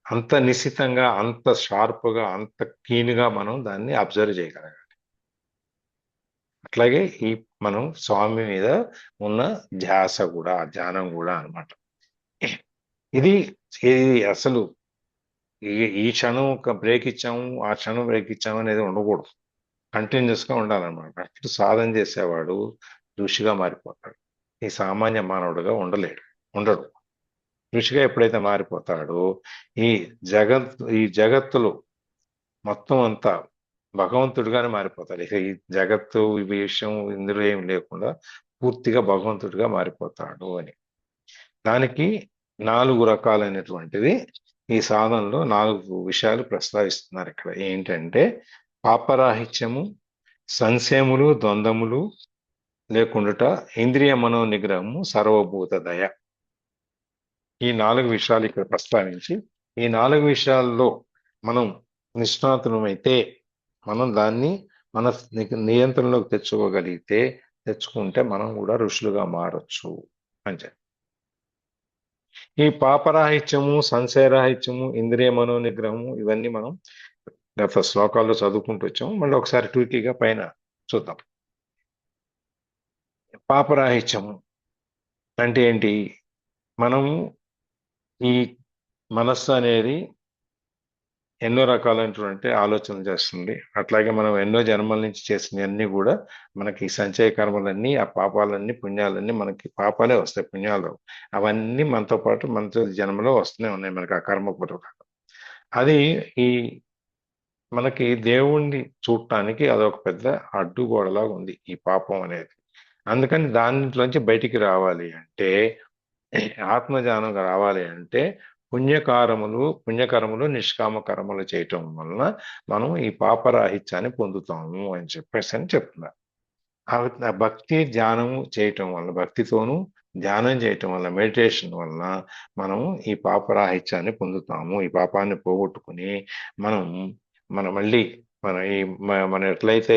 అంత నిశితంగా, అంత షార్ప్గా, అంత కీన్గా మనం దాన్ని అబ్జర్వ్ చేయగలగాలి. అట్లాగే ఈ మనం స్వామి మీద ఉన్న ధ్యాస కూడా, ధ్యానం కూడా అన్నమాట. ఇది అసలు ఈ క్షణం ఒక బ్రేక్ ఇచ్చాము, ఆ క్షణం బ్రేక్ ఇచ్చాము అనేది ఉండకూడదు. కంటిన్యూస్ గా ఉండాలన్నమాట. అట్లు సాధన చేసేవాడు ఋషిగా మారిపోతాడు. ఈ సామాన్య మానవుడుగా ఉండడు. ఋషిగా ఎప్పుడైతే మారిపోతాడో ఈ జగత్తులో మొత్తం అంతా భగవంతుడిగానే మారిపోతాడు. ఇక ఈ జగత్తు, ఈ విషయం ఇందులో ఏం లేకుండా పూర్తిగా భగవంతుడిగా మారిపోతాడు అని. దానికి 4 రకాలైనటువంటిది ఈ సాధనలో 4 విషయాలు ప్రస్తావిస్తున్నారు ఇక్కడ. ఏంటంటే పాపరాహిత్యము, సంశయములు, ద్వంద్వములు లేకుండుట, ఇంద్రియ మనో నిగ్రహము, సర్వభూత దయ. ఈ 4 విషయాలు ఇక్కడ ప్రస్తావించి, ఈ 4 విషయాల్లో మనం నిష్ణాతులమైతే మనం దాన్ని మన నియంత్రణలోకి తెచ్చుకుంటే మనం కూడా ఋషులుగా మారచ్చు అని చెప్పి. ఈ పాపరాహిత్యము, సంశయరాహిత్యము, ఇంద్రియ మనో నిగ్రహము ఇవన్నీ మనం గత శ్లోకాల్లో చదువుకుంటూ వచ్చాము. మళ్ళీ ఒకసారి టూకీగా పైన చూద్దాం. పాపరాహిత్యము అంటే ఏంటి? మనము ఈ మనస్సు అనేది ఎన్నో రకాలైనటువంటి ఆలోచనలు చేస్తుంది. అట్లాగే మనం ఎన్నో జన్మల నుంచి చేసినవన్నీ కూడా మనకి ఈ సంచయ కర్మలన్నీ, ఆ పాపాలన్నీ, పుణ్యాలన్నీ మనకి పాపాలే వస్తాయి, పుణ్యాలు రావు. అవన్నీ మనతో పాటు మనతో జన్మలో వస్తూనే ఉన్నాయి మనకి ఆ కర్మ పూర్వక. అది ఈ మనకి దేవుణ్ణి చూడటానికి అదొక పెద్ద అడ్డుగోడలాగా ఉంది ఈ పాపం అనేది. అందుకని దాంట్లోంచి బయటికి రావాలి అంటే, ఆత్మజ్ఞానం రావాలి అంటే పుణ్యకర్మలు నిష్కామ కర్మలు చేయటం వలన మనం ఈ పాపరాహిత్యాన్ని పొందుతాము అని చెప్పేసి అని చెప్తున్నారు. ఆ భక్తి ధ్యానం చేయటం వల్ల, భక్తితోనూ ధ్యానం చేయటం వల్ల, మెడిటేషన్ వలన మనం ఈ పాపరాహిత్యాన్ని పొందుతాము. ఈ పాపాన్ని పోగొట్టుకుని మనం మళ్ళీ మనం ఎట్లయితే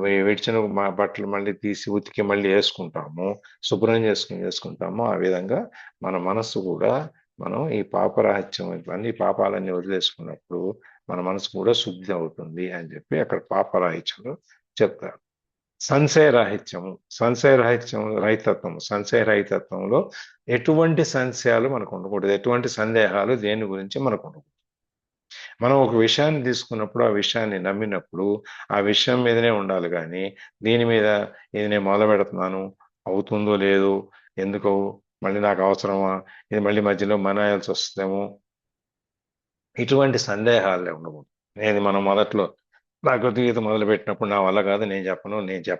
విడిచిన బట్టలు మళ్ళీ తీసి ఉతికి మళ్ళీ వేసుకుంటాము, శుభ్రం చేసుకుంటామో, ఆ విధంగా మన మనస్సు కూడా మనం ఈ పాపరాహిత్యం ఇవన్నీ పాపాలన్నీ వదిలేసుకున్నప్పుడు మన మనసు కూడా శుద్ధి అవుతుంది అని చెప్పి అక్కడ పాపరాహిత్యంలో చెప్తారు. సంశయ రహితత్వంలో ఎటువంటి సంశయాలు మనకు ఉండకూడదు, ఎటువంటి సందేహాలు దేని గురించి మనకు ఉండకూడదు. మనం ఒక విషయాన్ని తీసుకున్నప్పుడు, ఆ విషయాన్ని నమ్మినప్పుడు ఆ విషయం మీదనే ఉండాలి, కానీ దీని మీద ఇది నేను మొదలు పెడుతున్నాను, అవుతుందో లేదో, ఎందుకో, మళ్ళీ నాకు అవసరమా, ఇది మళ్ళీ మధ్యలో మనాయాల్సి వస్తుందేమో, ఇటువంటి సందేహాలే ఉండకూడదు. మనం మొదట్లో భగవద్గీత మొదలు పెట్టినప్పుడు నా వల్ల కాదు, నేను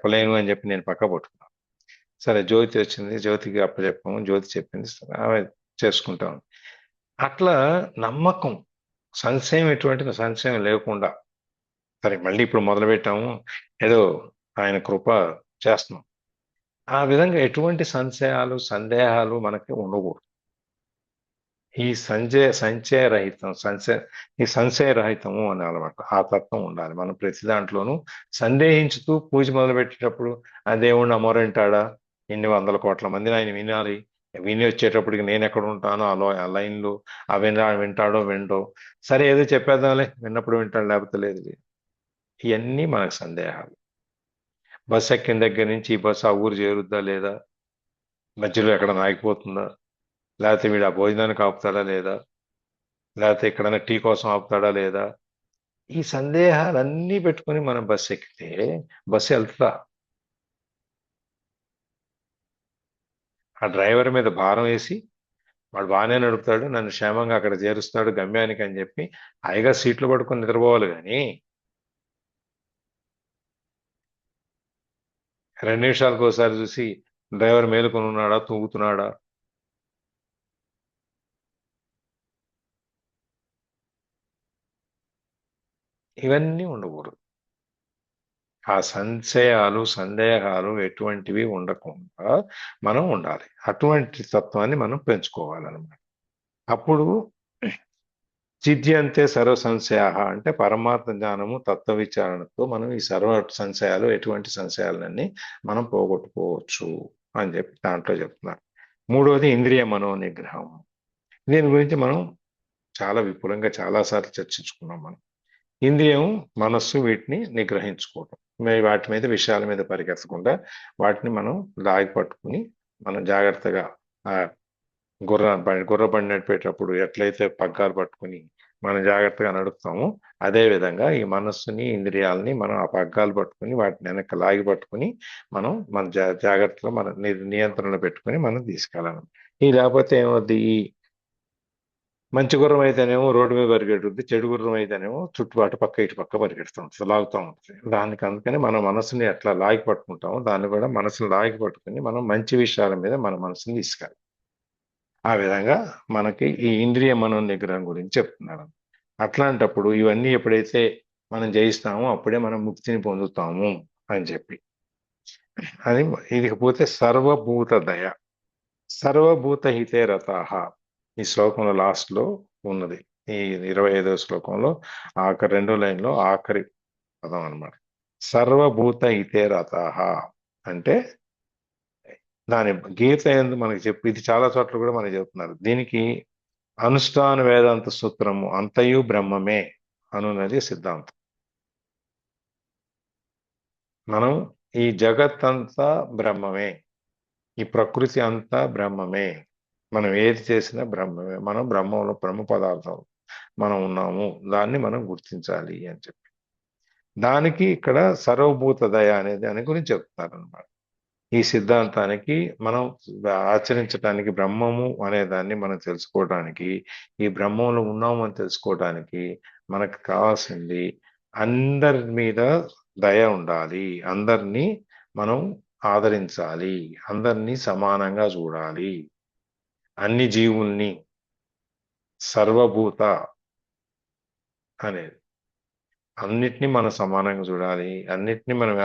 చెప్పలేను అని చెప్పి నేను పక్క పట్టుకున్నాను. సరే, జ్యోతి వచ్చింది, జ్యోతికి అప్పచెప్పాము, జ్యోతి చెప్పింది, ఆమె చేసుకుంటాం. అట్లా నమ్మకం, ఎటువంటి సంశయం లేకుండా, సరే మళ్ళీ ఇప్పుడు మొదలు పెట్టాము, ఏదో ఆయన కృప చేస్తున్నాం, ఆ విధంగా ఎటువంటి సందేహాలు మనకి ఉండకూడదు. ఈ సంశయ రహితము అని అలవాటు, ఆ తత్వం ఉండాలి. మనం ప్రతి దాంట్లోనూ సందేహించుతూ పూజ మొదలు పెట్టేటప్పుడు ఆ దేవుణ్ణి అమోరంటాడా, ఎన్ని వందల కోట్ల మందిని ఆయన వినాలి, విని వచ్చేటప్పటికి నేను ఎక్కడ ఉంటానో ఆ లైన్లో, వింటాడో విండో, సరే ఏదో చెప్పేద్దాంలే, విన్నప్పుడు వింటాడు లేకపోతే లేదు. ఇవన్నీ మనకు సందేహాలు. బస్సు ఎక్కిన దగ్గర నుంచి ఈ బస్సు ఆ ఊరు చేరుద్దా లేదా, మధ్యలో ఎక్కడ ఆగిపోతుందా, లేకపోతే వీడు ఆ భోజనానికి ఆపుతాడా లేదా, లేకపోతే ఎక్కడైనా టీ కోసం ఆపుతాడా లేదా, ఈ సందేహాలన్నీ పెట్టుకొని మనం బస్సు ఎక్కితే బస్సు వెళ్తుందా? ఆ డ్రైవర్ మీద భారం వేసి వాడు బాగానే నడుపుతాడు, నన్ను క్షేమంగా అక్కడ చేరుస్తాడు గమ్యానికి అని చెప్పి హాయిగా సీట్లు పడుకొని నిద్రపోవాలి, కానీ 2 నిమిషాలకు ఒకసారి చూసి డ్రైవర్ మేలుకొని ఉన్నాడా, తూగుతున్నాడా, ఇవన్నీ ఉండకూడదు. ఆ సందేహాలు ఎటువంటివి ఉండకుండా మనం ఉండాలి. అటువంటి తత్వాన్ని మనం పెంచుకోవాలన్నమాట. అప్పుడు చిద్యంతే సర్వ సంశయ అంటే పరమాత్మ జ్ఞానము, తత్వ విచారణతో మనం ఈ ఎటువంటి సంశయాలన్నీ మనం పోగొట్టుకోవచ్చు అని చెప్పి దాంట్లో చెప్తున్నారు. మూడవది ఇంద్రియ మనోనిగ్రహం. దీని గురించి మనం చాలా విపులంగా చాలాసార్లు చర్చించుకున్నాం. మనం ఇంద్రియం, మనస్సు, వీటిని నిగ్రహించుకోవటం, వాటి మీద విషయాల మీద పరిగెత్తకుండా వాటిని మనం లాగి పట్టుకుని మనం జాగ్రత్తగా ఆ గుర్ర బండి నడిపేటప్పుడు ఎట్లయితే పగ్గాలు పట్టుకుని మనం జాగ్రత్తగా నడుపుతామో, అదే విధంగా ఈ మనస్సుని, ఇంద్రియాలని మనం ఆ పగ్గాలు పట్టుకుని వాటిని వెనక్కి లాగి పట్టుకుని మన జాగ్రత్తగా మన నియంత్రణలో పెట్టుకుని మనం తీసుకెళ్ళాలి. ఈ లేకపోతే ఏమవుద్ది, ఈ మంచి గుర్రం అయితేనేమో రోడ్డు మీద పరిగెడుతుంది, చెడు గుర్రం అయితేనేమో చుట్టుపాటు పక్క ఇటు పక్క పరిగెడుతూ ఉంటుంది, లాగుతూ ఉంటుంది. అందుకని మన మనసుని ఎట్లా లాగి పట్టుకుంటామో దాన్ని కూడా మనసుని లాగి పట్టుకుని మనం మంచి విషయాల మీద మన మనసుని తీసుకెళ్ళాలి. ఆ విధంగా మనకి ఈ ఇంద్రియ మనోనిగ్రహం గురించి చెప్తున్నాడు. అట్లాంటప్పుడు ఇవన్నీ ఎప్పుడైతే మనం జయిస్తామో అప్పుడే మనం ముక్తిని పొందుతాము అని చెప్పి అది. ఇదికపోతే సర్వభూత దయ, సర్వభూత హితే రతాహ, ఈ శ్లోకంలో లాస్ట్ లో ఉన్నది. ఈ 25వ శ్లోకంలో ఆఖరి 2వ లైన్లో ఆఖరి పదం అన్నమాట. సర్వభూత హితే రతాహ అంటే దాని గీత ఎందు మనకి చెప్పి, ఇది చాలా చోట్ల కూడా మనకి చెప్తున్నారు. దీనికి అనుష్ఠాన వేదాంత సూత్రము అంతయు బ్రహ్మమే అనున్నది సిద్ధాంతం. మనం ఈ జగత్ అంతా బ్రహ్మమే, ఈ ప్రకృతి అంతా బ్రహ్మమే, మనం ఏది చేసినా బ్రహ్మమే. మనం బ్రహ్మంలో బ్రహ్మ పదార్థం మనం ఉన్నాము. దాన్ని మనం గుర్తించాలి అని చెప్పి. దానికి ఇక్కడ సర్వభూత దయ అనేది దాని గురించి చెప్తారనమాట. ఈ సిద్ధాంతానికి మనం ఆచరించడానికి, బ్రహ్మము అనే దాన్ని మనం తెలుసుకోవడానికి, ఈ బ్రహ్మంలో ఉన్నాము అని తెలుసుకోవడానికి మనకు కావాల్సింది అందరి మీద దయ ఉండాలి. అందరినీ మనం ఆదరించాలి. అందరినీ సమానంగా చూడాలి. అన్ని జీవుల్ని, సర్వభూత అనేది అన్నిటినీ మనం సమానంగా చూడాలి. అన్నిటినీ మనం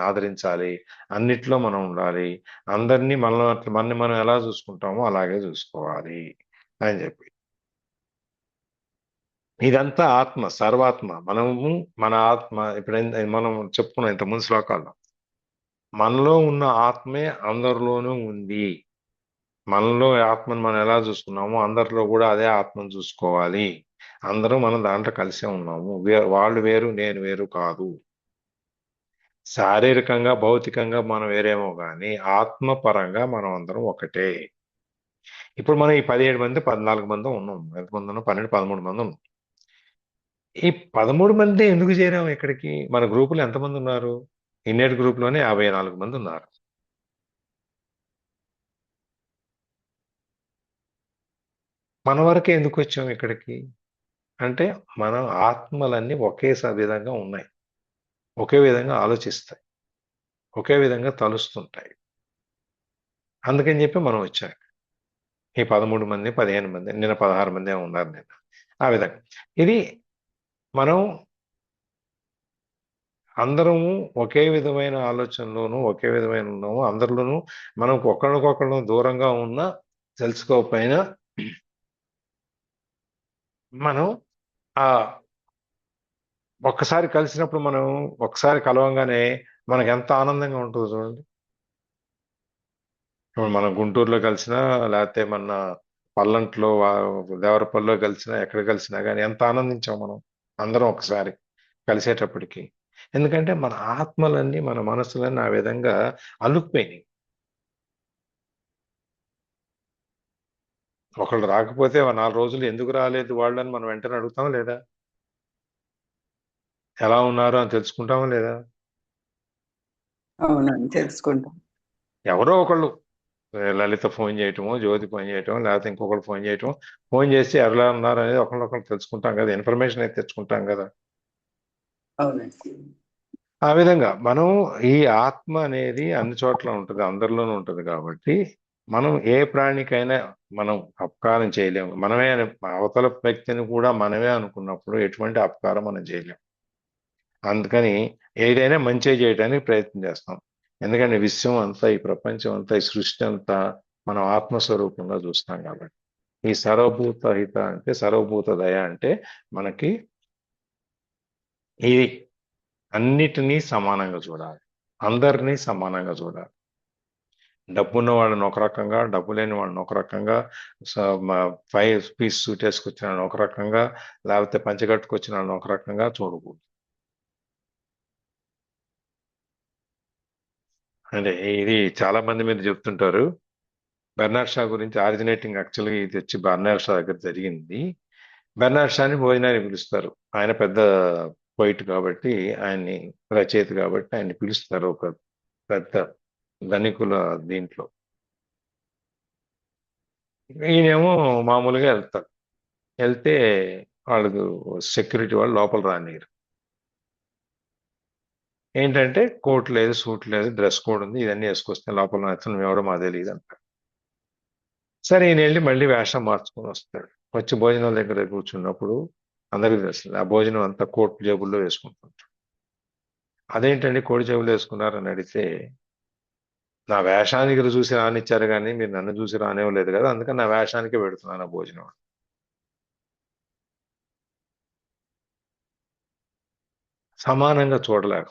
ఆదరించాలి. అన్నిట్లో మనం ఉండాలి. అందరినీ మనల్ని మనం ఎలా చూసుకుంటామో అలాగే చూసుకోవాలి అని చెప్పి. ఇదంతా ఆత్మ, సర్వాత్మ. మనము మన ఆత్మ ఇప్పుడు మనం చెప్పుకున్నాం ఇంతకుముందు శ్లోకాల్లో. మనలో ఉన్న ఆత్మే అందరిలోనూ ఉంది. మనలో ఆత్మను మనం ఎలా చూసుకున్నామో అందరిలో కూడా అదే ఆత్మను చూసుకోవాలి. అందరూ మనం దాంట్లో కలిసే ఉన్నాము. వాళ్ళు వేరు, నేను వేరు కాదు. శారీరకంగా, భౌతికంగా మనం వేరేమో కానీ ఆత్మపరంగా మనం అందరం ఒకటే. ఇప్పుడు మనం ఈ 17 మంది 14 మంది ఉన్నాం. ఎంతమంది ఉన్నాం? 12, 13 మంది ఉన్నాం. ఈ 13 మంది ఎందుకు చేరాం ఇక్కడికి? మన గ్రూపులో ఎంతమంది ఉన్నారు? ఇన్నెట్ గ్రూప్లోనే 54 మంది ఉన్నారు. మన వరకే ఎందుకు వచ్చాం ఇక్కడికి? అంటే మనం ఆత్మలన్నీ ఒకే విధంగా ఉన్నాయి. ఒకే విధంగా ఆలోచిస్తాయి. ఒకే విధంగా తలుస్తుంటాయి. అందుకని చెప్పి మనం వచ్చాం. ఈ 13 మంది, 15 మంది, నిన్న 16 మంది ఉన్నారు నిన్న. ఆ విధంగా ఇది మనం అందరము ఒకే విధమైన ఆలోచనలోను, ఒకే విధమైన ఉన్నాము. అందరిలోనూ మనం ఒకళ్ళకొకళ్ళు దూరంగా ఉన్నా, తెలుసుకోకపోయినా మనం ఆ ఒక్కసారి కలిసినప్పుడు మనం ఒక్కసారి కలవంగానే మనకు ఎంత ఆనందంగా ఉంటుందో చూడండి. ఇప్పుడు మనం గుంటూరులో కలిసినా, లేకపోతే మన పల్లంట్లో దేవరపల్లిలో కలిసినా, ఎక్కడ కలిసినా కానీ ఎంత ఆనందించాం మనం అందరం ఒకసారి కలిసేటప్పటికి. ఎందుకంటే మన ఆత్మలన్నీ, మన మనసులన్నీ ఆ విధంగా అలుక్కుపోయినాయి. ఒకళ్ళు రాకపోతే 4 రోజులు ఎందుకు రాలేదు వాళ్ళని మనం వెంటనే అడుగుతాం లేదా? ఎలా ఉన్నారు అని తెలుసుకుంటామా లేదా? అవునండి, తెలుసుకుంటాం. ఎవరో ఒకళ్ళు లలిత ఫోన్ చేయటమో, జ్యోతి ఫోన్ చేయటం, లేకపోతే ఇంకొకళ్ళు ఫోన్ చేయటం, ఫోన్ చేసి ఎలా ఉన్నారు అనేది ఒకళ్ళొకళ్ళు తెలుసుకుంటాం కదా, ఇన్ఫర్మేషన్ అయితే తెచ్చుకుంటాం కదా. అవునండి. ఆ విధంగా మనం ఈ ఆత్మ అనేది అన్ని చోట్ల ఉంటుంది, అందరిలోనూ ఉంటుంది కాబట్టి మనం ఏ ప్రాణికైనా మనం అపకారం చేయలేము. మనమే అవతల వ్యక్తిని కూడా మనమే అనుకున్నప్పుడు ఎటువంటి అపకారం మనం చేయలేము. అందుకని ఏదైనా మంచి చేయడానికి ప్రయత్నం చేస్తాం. ఎందుకంటే విశ్వం అంతా, ఈ ప్రపంచం అంతా, ఈ సృష్టి అంతా మనం ఆత్మస్వరూపంగా చూస్తాం కాబట్టి. ఈ సర్వభూత హిత అంటే, సర్వభూత దయ అంటే మనకి ఇది అన్నిటినీ సమానంగా చూడాలి. అందరినీ సమానంగా చూడాలి. డబ్బున్న వాళ్ళని ఒక రకంగా, డబ్బు లేని వాళ్ళని ఒక రకంగా, 5 పీస్ సూట్ వేసుకొచ్చిన వాళ్ళని ఒక రకంగా, లేకపోతే పంచగట్టుకొచ్చిన వాళ్ళని ఒక రకంగా చూడకూడదు. అంటే ఇది చాలా మంది మీద చెప్తుంటారు. బెర్నాడ్ షా గురించి ఆరిజినేటింగ్ యాక్చువల్గా ఇది వచ్చి బెర్నాడ్ షా దగ్గర జరిగింది. బెర్నాడ్ షాని భోజనానికి పిలుస్తారు. ఆయన పెద్ద పోయిట్ కాబట్టి, ఆయన్ని రచయిత కాబట్టి ఆయన్ని పిలుస్తారు ఒక పెద్ద ధనికుల దీంట్లో. ఈయనేమో మామూలుగా వెళ్తారు. వెళ్తే వాళ్ళకు సెక్యూరిటీ వాళ్ళు లోపల రానియరు. ఏంటంటే కోట్ లేదు, సూట్ లేదు, డ్రెస్ కోడ్ ఉంది, ఇదన్నీ వేసుకొస్తే లోపల అతను ఎవడో మాకు తెలియదు అంటారు. సరే ఈయన వెళ్ళి మళ్ళీ వేషం మార్చుకొని వస్తాడు. వచ్చి భోజనాల దగ్గర కూర్చున్నప్పుడు అందరికీ తెలుస్తుంది ఆ భోజనం అంతా కోట్ జేబుల్లో వేసుకుంటుంటాడు. అదేంటండి కోడి జేబులు వేసుకున్నారని అడిగితే, నా వేషానికి చూసి రానిచ్చారు కానీ మీరు నన్ను చూసి రానివ్వలేదు కదా, అందుకని నా వేషానికే పెడుతున్నాను ఆ భోజనం. సమానంగా చూడలేక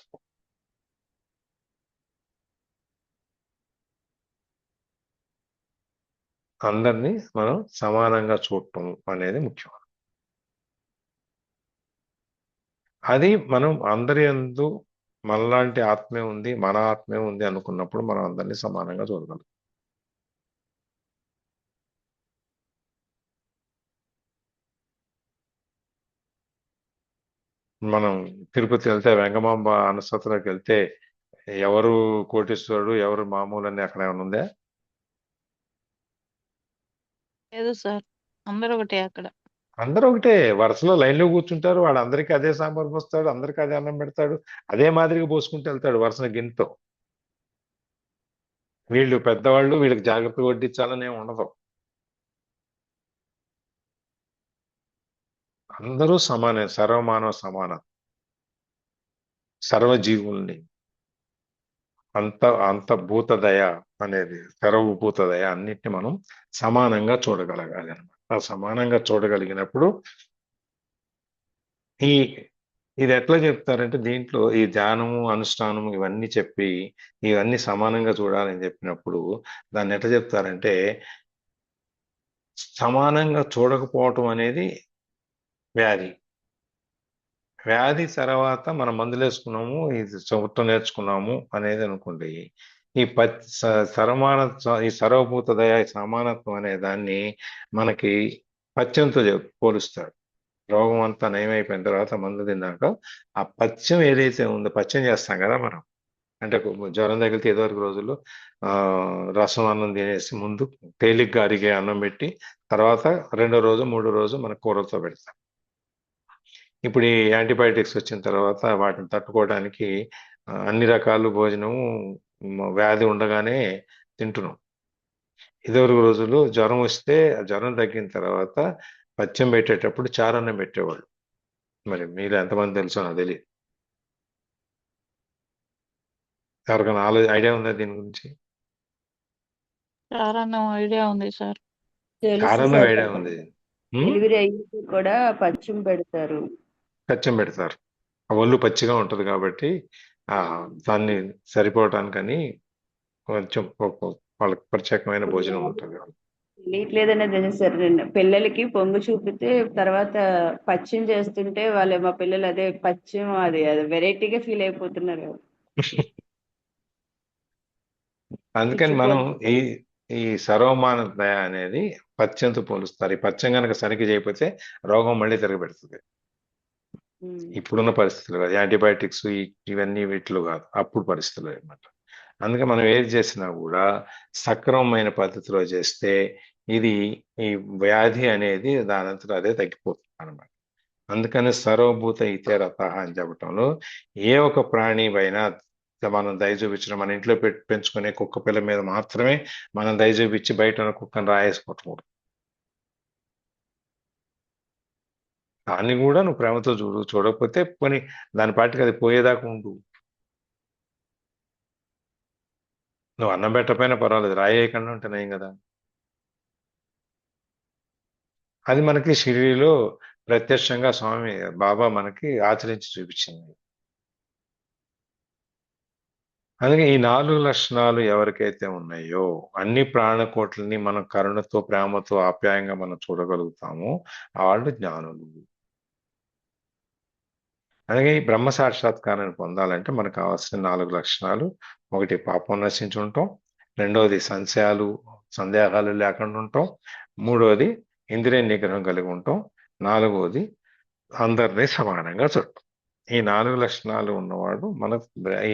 అందరినీ మనం సమానంగా చూడటం అనేది ముఖ్యం. అది మనం అందరి యందు మనలాంటి ఆత్మే ఉంది, మన ఆత్మే ఉంది అనుకున్నప్పుడు మనం అందరినీ సమానంగా చూడగలం. మనం తిరుపతి వెళ్తే వెంగమాంబ అన్నసత్రంలోకి వెళ్తే ఎవరు కోటీశ్వరుడు ఎవరు మామూలు అని అక్కడ ఏమైనా ఉందా? లేదు సార్, అందరూ ఒకటే అక్కడ. అందరూ ఒకటే వరుసలో లైన్లో కూర్చుంటారు. వాడు అందరికీ అదే సాంబార్ పోస్తాడు, అందరికీ అదే అన్నం పెడతాడు, అదే మాదిరిగా పోసుకుంటూ వెళ్తాడు వరుసన గిన్నెతో. వీళ్ళు పెద్దవాళ్ళు వీళ్ళకి జాగ్రత్తగా వడ్డించాలని ఏమి ఉండదు. అందరూ సమానే, సర్వమానవ సమానం. సర్వజీవుల్ని అంత భూతదయ అనేది, సర్వభూతదయ అన్నిటిని మనం సమానంగా చూడగలగాలి అన్నమాట. ఆ సమానంగా చూడగలిగినప్పుడు ఈ ఇది ఎట్లా చెప్తారంటే దీంట్లో ఈ ధ్యానము అనుష్ఠానము ఇవన్నీ చెప్పి ఇవన్నీ సమానంగా చూడాలని చెప్పినప్పుడు దాన్ని ఎట్లా చెప్తారంటే సమానంగా చూడకపోవటం అనేది వ్యాధి. వ్యాధి తర్వాత మనం మందులు వేసుకున్నాము, ఇది చూడటం నేర్చుకున్నాము అనేది అనుకోండి. ఈ సరమాన ఈ సర్వభూత దయ ఈ సమానత్వం అనే దాన్ని మనకి పథ్యంతో పోలుస్తాడు. రోగం అంతా నయమైపోయిన తర్వాత మందు తిన్నాక ఆ పథ్యం ఏదైతే ఉందో, పథ్యం చేస్తాం కదా మనం. అంటే జ్వరం తగిలితే ఇదివరకు రోజుల్లో రసం అన్నం తినేసి ముందు తేలిగ్గా అరిగే అన్నం పెట్టి తర్వాత రెండో రోజు మూడో రోజు మన కూరలతో పెడతాం. ఇప్పుడు ఈ యాంటీబయాటిక్స్ వచ్చిన తర్వాత వాటిని తట్టుకోవడానికి అన్ని రకాల భోజనము వ్యాధి ఉండగానే తింటున్నాం. ఇదివరకు రోజుల్లో జ్వరం వస్తే ఆ జ్వరం తగ్గిన తర్వాత పథ్యం పెట్టేటప్పుడు చారన్నం పెట్టేవాళ్ళు. మరి మీరు ఎంతమంది తెలుసో నాకు తెలియదు. ఎవరికైనా ఐడియా ఉందా దీని గురించి? చారన్నం ఐడియా ఉంది సార్. తెలుసు చారన్నం సార్. ఐడియా ఉంది. డెలివరీ అయ్యి కూడా పచ్చిం పెడతారు. పథ్యం పెడతారు. ఆ ఒళ్ళు పచ్చిగా ఉంటది కాబట్టి దాన్ని సరిపోవటానికని కొంచెం వాళ్ళకి ప్రత్యేకమైన భోజనం ఉంటుంది. తెలియట్లేదనే సార్. పిల్లలకి పొంగు చూపితే తర్వాత పచ్చిం చేస్తుంటే వాళ్ళు మా పిల్లలు అదే పచ్చిం అది వెరైటీగా ఫీల్ అయిపోతున్నారు. అందుకని మనం ఈ ఈ సర్వమాన దయ అనేది పథ్యంతో పోలుస్తారు. ఈ పథ్యం కనుక సరిగ్గా చేయకపోతే రోగం మళ్ళీ తిరగబెడుతుంది. ఇప్పుడున్న పరిస్థితులు కాదు, యాంటీబయాటిక్స్ ఇవన్నీ వీటిలో కాదు, అప్పుడు పరిస్థితులు అనమాట. అందుకే మనం ఏది చేసినా కూడా సక్రమమైన పద్ధతిలో చేస్తే ఇది ఈ వ్యాధి అనేది దానంతట అదే తగ్గిపోతుంది అనమాట. అందుకని సర్వభూత ఇతరత అని చెప్పటంలో ఏ ఒక ప్రాణి పైన మనం దయ చూపించడం, మన ఇంట్లో పెంచుకునే కుక్క పిల్ల మీద మాత్రమే మనం దయ చూపించి బయట ఉన్న కుక్కను రాయేసుకోవటం. దాన్ని కూడా నువ్వు ప్రేమతో చూడకపోతే పోనీ దాని పాటికి అది పోయేదాకా ఉండు. నువ్వు అన్నం పెట్టకపోయినా పర్వాలేదు, రాయేయకుండా ఉంటేనేం కదా. అది మనకి షిరిడీలో ప్రత్యక్షంగా స్వామి బాబా మనకి ఆచరించి చూపించింది. అలాగే ఈ 4 లక్షణాలు ఎవరికైతే ఉన్నాయో అన్ని ప్రాణకోట్లని మనం కరుణతో ప్రేమతో ఆప్యాయంగా మనం చూడగలుగుతామో వాళ్ళు జ్ఞానులు. అలాగే ఈ బ్రహ్మ సాక్షాత్కారాన్ని పొందాలంటే మనకు కావాల్సిన 4 లక్షణాలు: ఒకటి పాపం నశించి ఉంటాం, రెండవది సందేహాలు లేకుండా ఉంటాం, మూడవది ఇంద్రియ నిగ్రహం కలిగి ఉంటాం, నాలుగవది అందరినీ సమానంగా చూడటం. ఈ 4 లక్షణాలు ఉన్నవాడు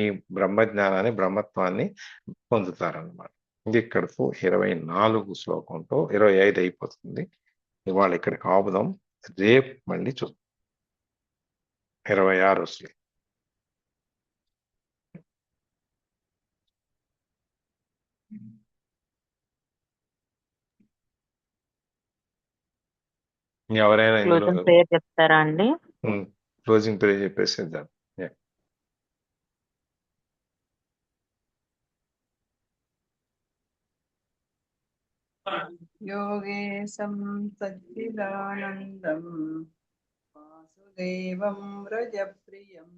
ఈ బ్రహ్మజ్ఞానాన్ని బ్రహ్మత్వాన్ని పొందుతారన్నమాట. ఇది ఇక్కడతో 24 శ్లోకంతో 25 అయిపోతుంది. ఇవాళ ఇక్కడికి ఆపుదాం. రేపు మళ్ళీ చూద్దాం 26 శ్లోకం. ఎవరైనా ఇందులో ప్రేయర్ చెప్తారా అండి? Closing prayer చెప్పేసేద్దాం. యోగేశం సచ్చిదానందం వాసుదేవం వ్రజప్రియం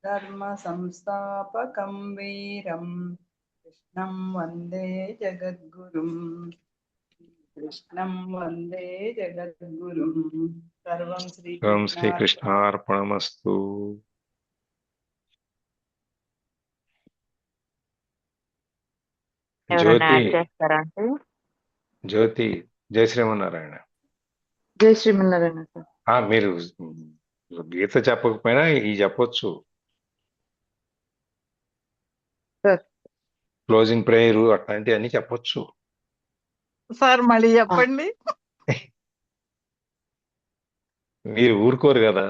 ధర్మ సంస్థాపకం వీరం కృష్ణం వందే జగద్గురుం. కృష్ణం వందే జగద్గురుం. సర్వం శ్రీకృష్ణార్పణమస్తు. జ్యోతి జయ శ్రీమన్నారాయణ. జై శ్రీమన్నారాయణ సార్. మీరు గీత చెప్పకపోయినా ఈ చెప్పొచ్చు. సార్ క్లోజింగ్ ప్రేయర్ అట్లాంటివన్నీ చెప్పొచ్చు. సార్ మళ్ళీ చెప్పండి. మీరు ఊరుకోరు కదా.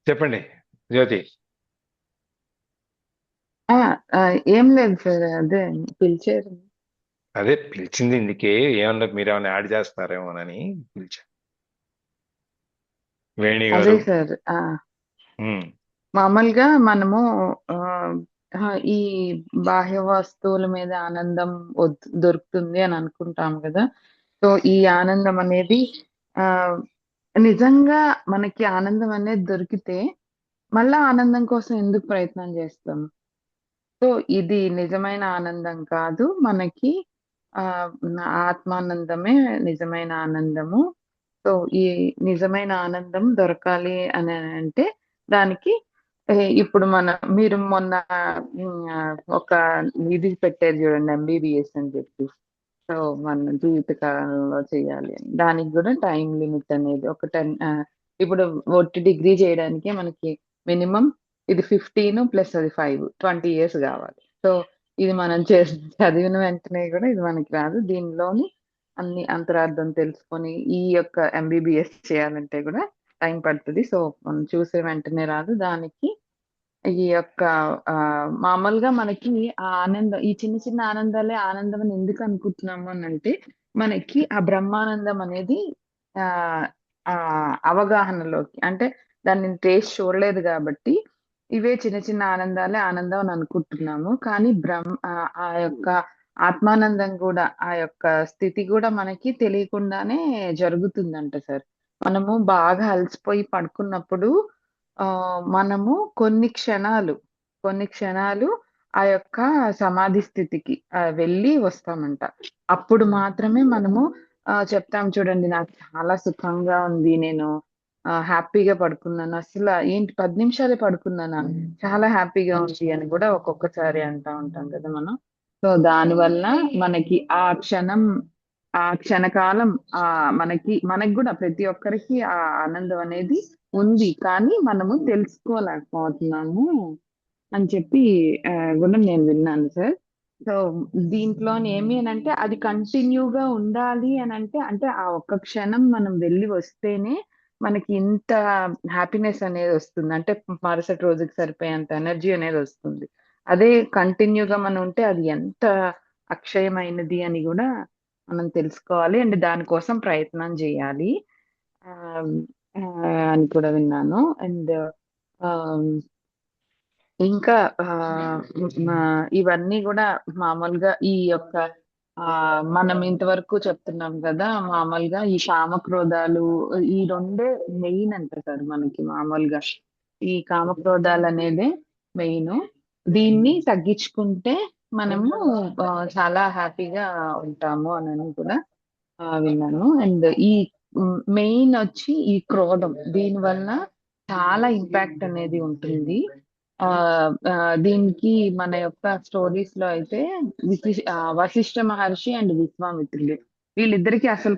చెప్పండి జ్యోతి. ఆ, ఆ, ఏం లేదు సార్, అదే పిలిచారు. అదే పిలిచింది ఇందుకే, ఏమన్నా మీరేమన్నా యాడ్ చేస్తారేమోనని పిలిచా. వేణి అదే గారు. సార్, ఉమ్, మామూలుగా మనము ఆ, ఈ బాహ్య వస్తువుల మీద ఆనందం దొరుకుతుంది అని అనుకుంటాం కదా. సో ఈ ఆనందం అనేది ఆ నిజంగా మనకి ఆనందం అనేది దొరికితే మళ్ళా ఆనందం కోసం ఎందుకు ప్రయత్నం చేస్తాం? సో ఇది నిజమైన ఆనందం కాదు మనకి. ఆ ఆత్మానందమే నిజమైన ఆనందము. సో ఈ నిజమైన ఆనందం దొరకాలి అని అంటే దానికి ఇప్పుడు మీరు మొన్న ఒక ఇది పెట్టారు చూడండి, ఎంబీబీఎస్ అని చెప్పి. సో మన జీవితకాలంలో చేయాలి అని దానికి కూడా టైం లిమిట్ అనేది ఒక 10. ఇప్పుడు ఒట్టి డిగ్రీ చేయడానికే మనకి మినిమం ఇది 15 ప్లస్ అది 20 ఇయర్స్ కావాలి. సో ఇది మనం చదివిన వెంటనే కూడా ఇది మనకి రాదు. దీనిలోని అన్ని అంతరార్థం తెలుసుకొని ఈ యొక్క ఎంబీబీఎస్ చేయాలంటే కూడా టైం పడుతుంది. సో మనం చూసే వెంటనే రాదు. దానికి ఈ యొక్క మామూలుగా మనకి ఆ ఆనందం, ఈ చిన్న చిన్న ఆనందాలే ఆనందం అని ఎందుకు అనుకుంటున్నాము అని అంటే మనకి ఆ బ్రహ్మానందం అనేది ఆ ఆ అవగాహనలోకి, అంటే దాన్ని టేస్ట్ చూడలేదు కాబట్టి ఇవే చిన్న చిన్న ఆనందాలే ఆనందం అని అనుకుంటున్నాము. కానీ ఆ యొక్క ఆత్మానందం కూడా, ఆ యొక్క స్థితి కూడా మనకి తెలియకుండానే జరుగుతుందంట సార్. మనము బాగా అలసిపోయి పడుకున్నప్పుడు మనము కొన్ని క్షణాలు ఆ యొక్క సమాధి స్థితికి వెళ్ళి వస్తామంట. అప్పుడు మాత్రమే మనము చెప్తాం చూడండి, నాకు చాలా సుఖంగా ఉంది, నేను హ్యాపీగా పడుకున్నాను, అసలు ఏంటి 10 నిమిషాలే పడుకున్నానా, చాలా హ్యాపీగా ఉంది అని కూడా ఒక్కొక్కసారి అంటా ఉంటాం కదా మనం. సో దానివల్ల మనకి ఆ క్షణకాలం మనకి కూడా ప్రతి ఒక్కరికి ఆ ఆనందం అనేది ఉంది, కానీ మనము తెలుసుకోలేకపోతున్నాము అని చెప్పి కూడా నేను విన్నాను సార్. సో దీంట్లోని ఏమి అని అంటే అది కంటిన్యూగా ఉండాలి అని అంటే ఆ ఒక్క క్షణం మనం వెళ్ళి వస్తేనే మనకి ఇంత హ్యాపీనెస్ అనేది వస్తుంది. అంటే మరుసటి రోజుకి సరిపోయేంత ఎనర్జీ అనేది వస్తుంది. అదే కంటిన్యూగా మనం ఉంటే అది ఎంత అక్షయమైనది అని కూడా మనం తెలుసుకోవాలి, అండ్ దానికోసం ప్రయత్నం చేయాలి ఆ, ఆ, అని కూడా విన్నాను. అండ్ ఇంకా ఇవన్నీ కూడా మామూలుగా ఈ యొక్క మనం ఇంతవరకు చెప్తున్నాం కదా, మామూలుగా ఈ కామక్రోధాలు ఈ రెండే మెయిన్ అంట సార్ మనకి. మామూలుగా ఈ కామక్రోధాలు అనేదే మెయిన్. దీన్ని తగ్గించుకుంటే మనము చాలా హ్యాపీగా ఉంటాము అని కూడా విన్నాను. అండ్ ఈ మెయిన్ వచ్చి ఈ క్రోధం, దీని వల్ల చాలా ఇంపాక్ట్ అనేది ఉంటుంది. ఆ ఆ, దీనికి మన యొక్క స్టోరీస్ లో అయితే వశిష్ఠ మహర్షి అండ్ విశ్వామిత్రుడు వీళ్ళిద్దరికి అసలు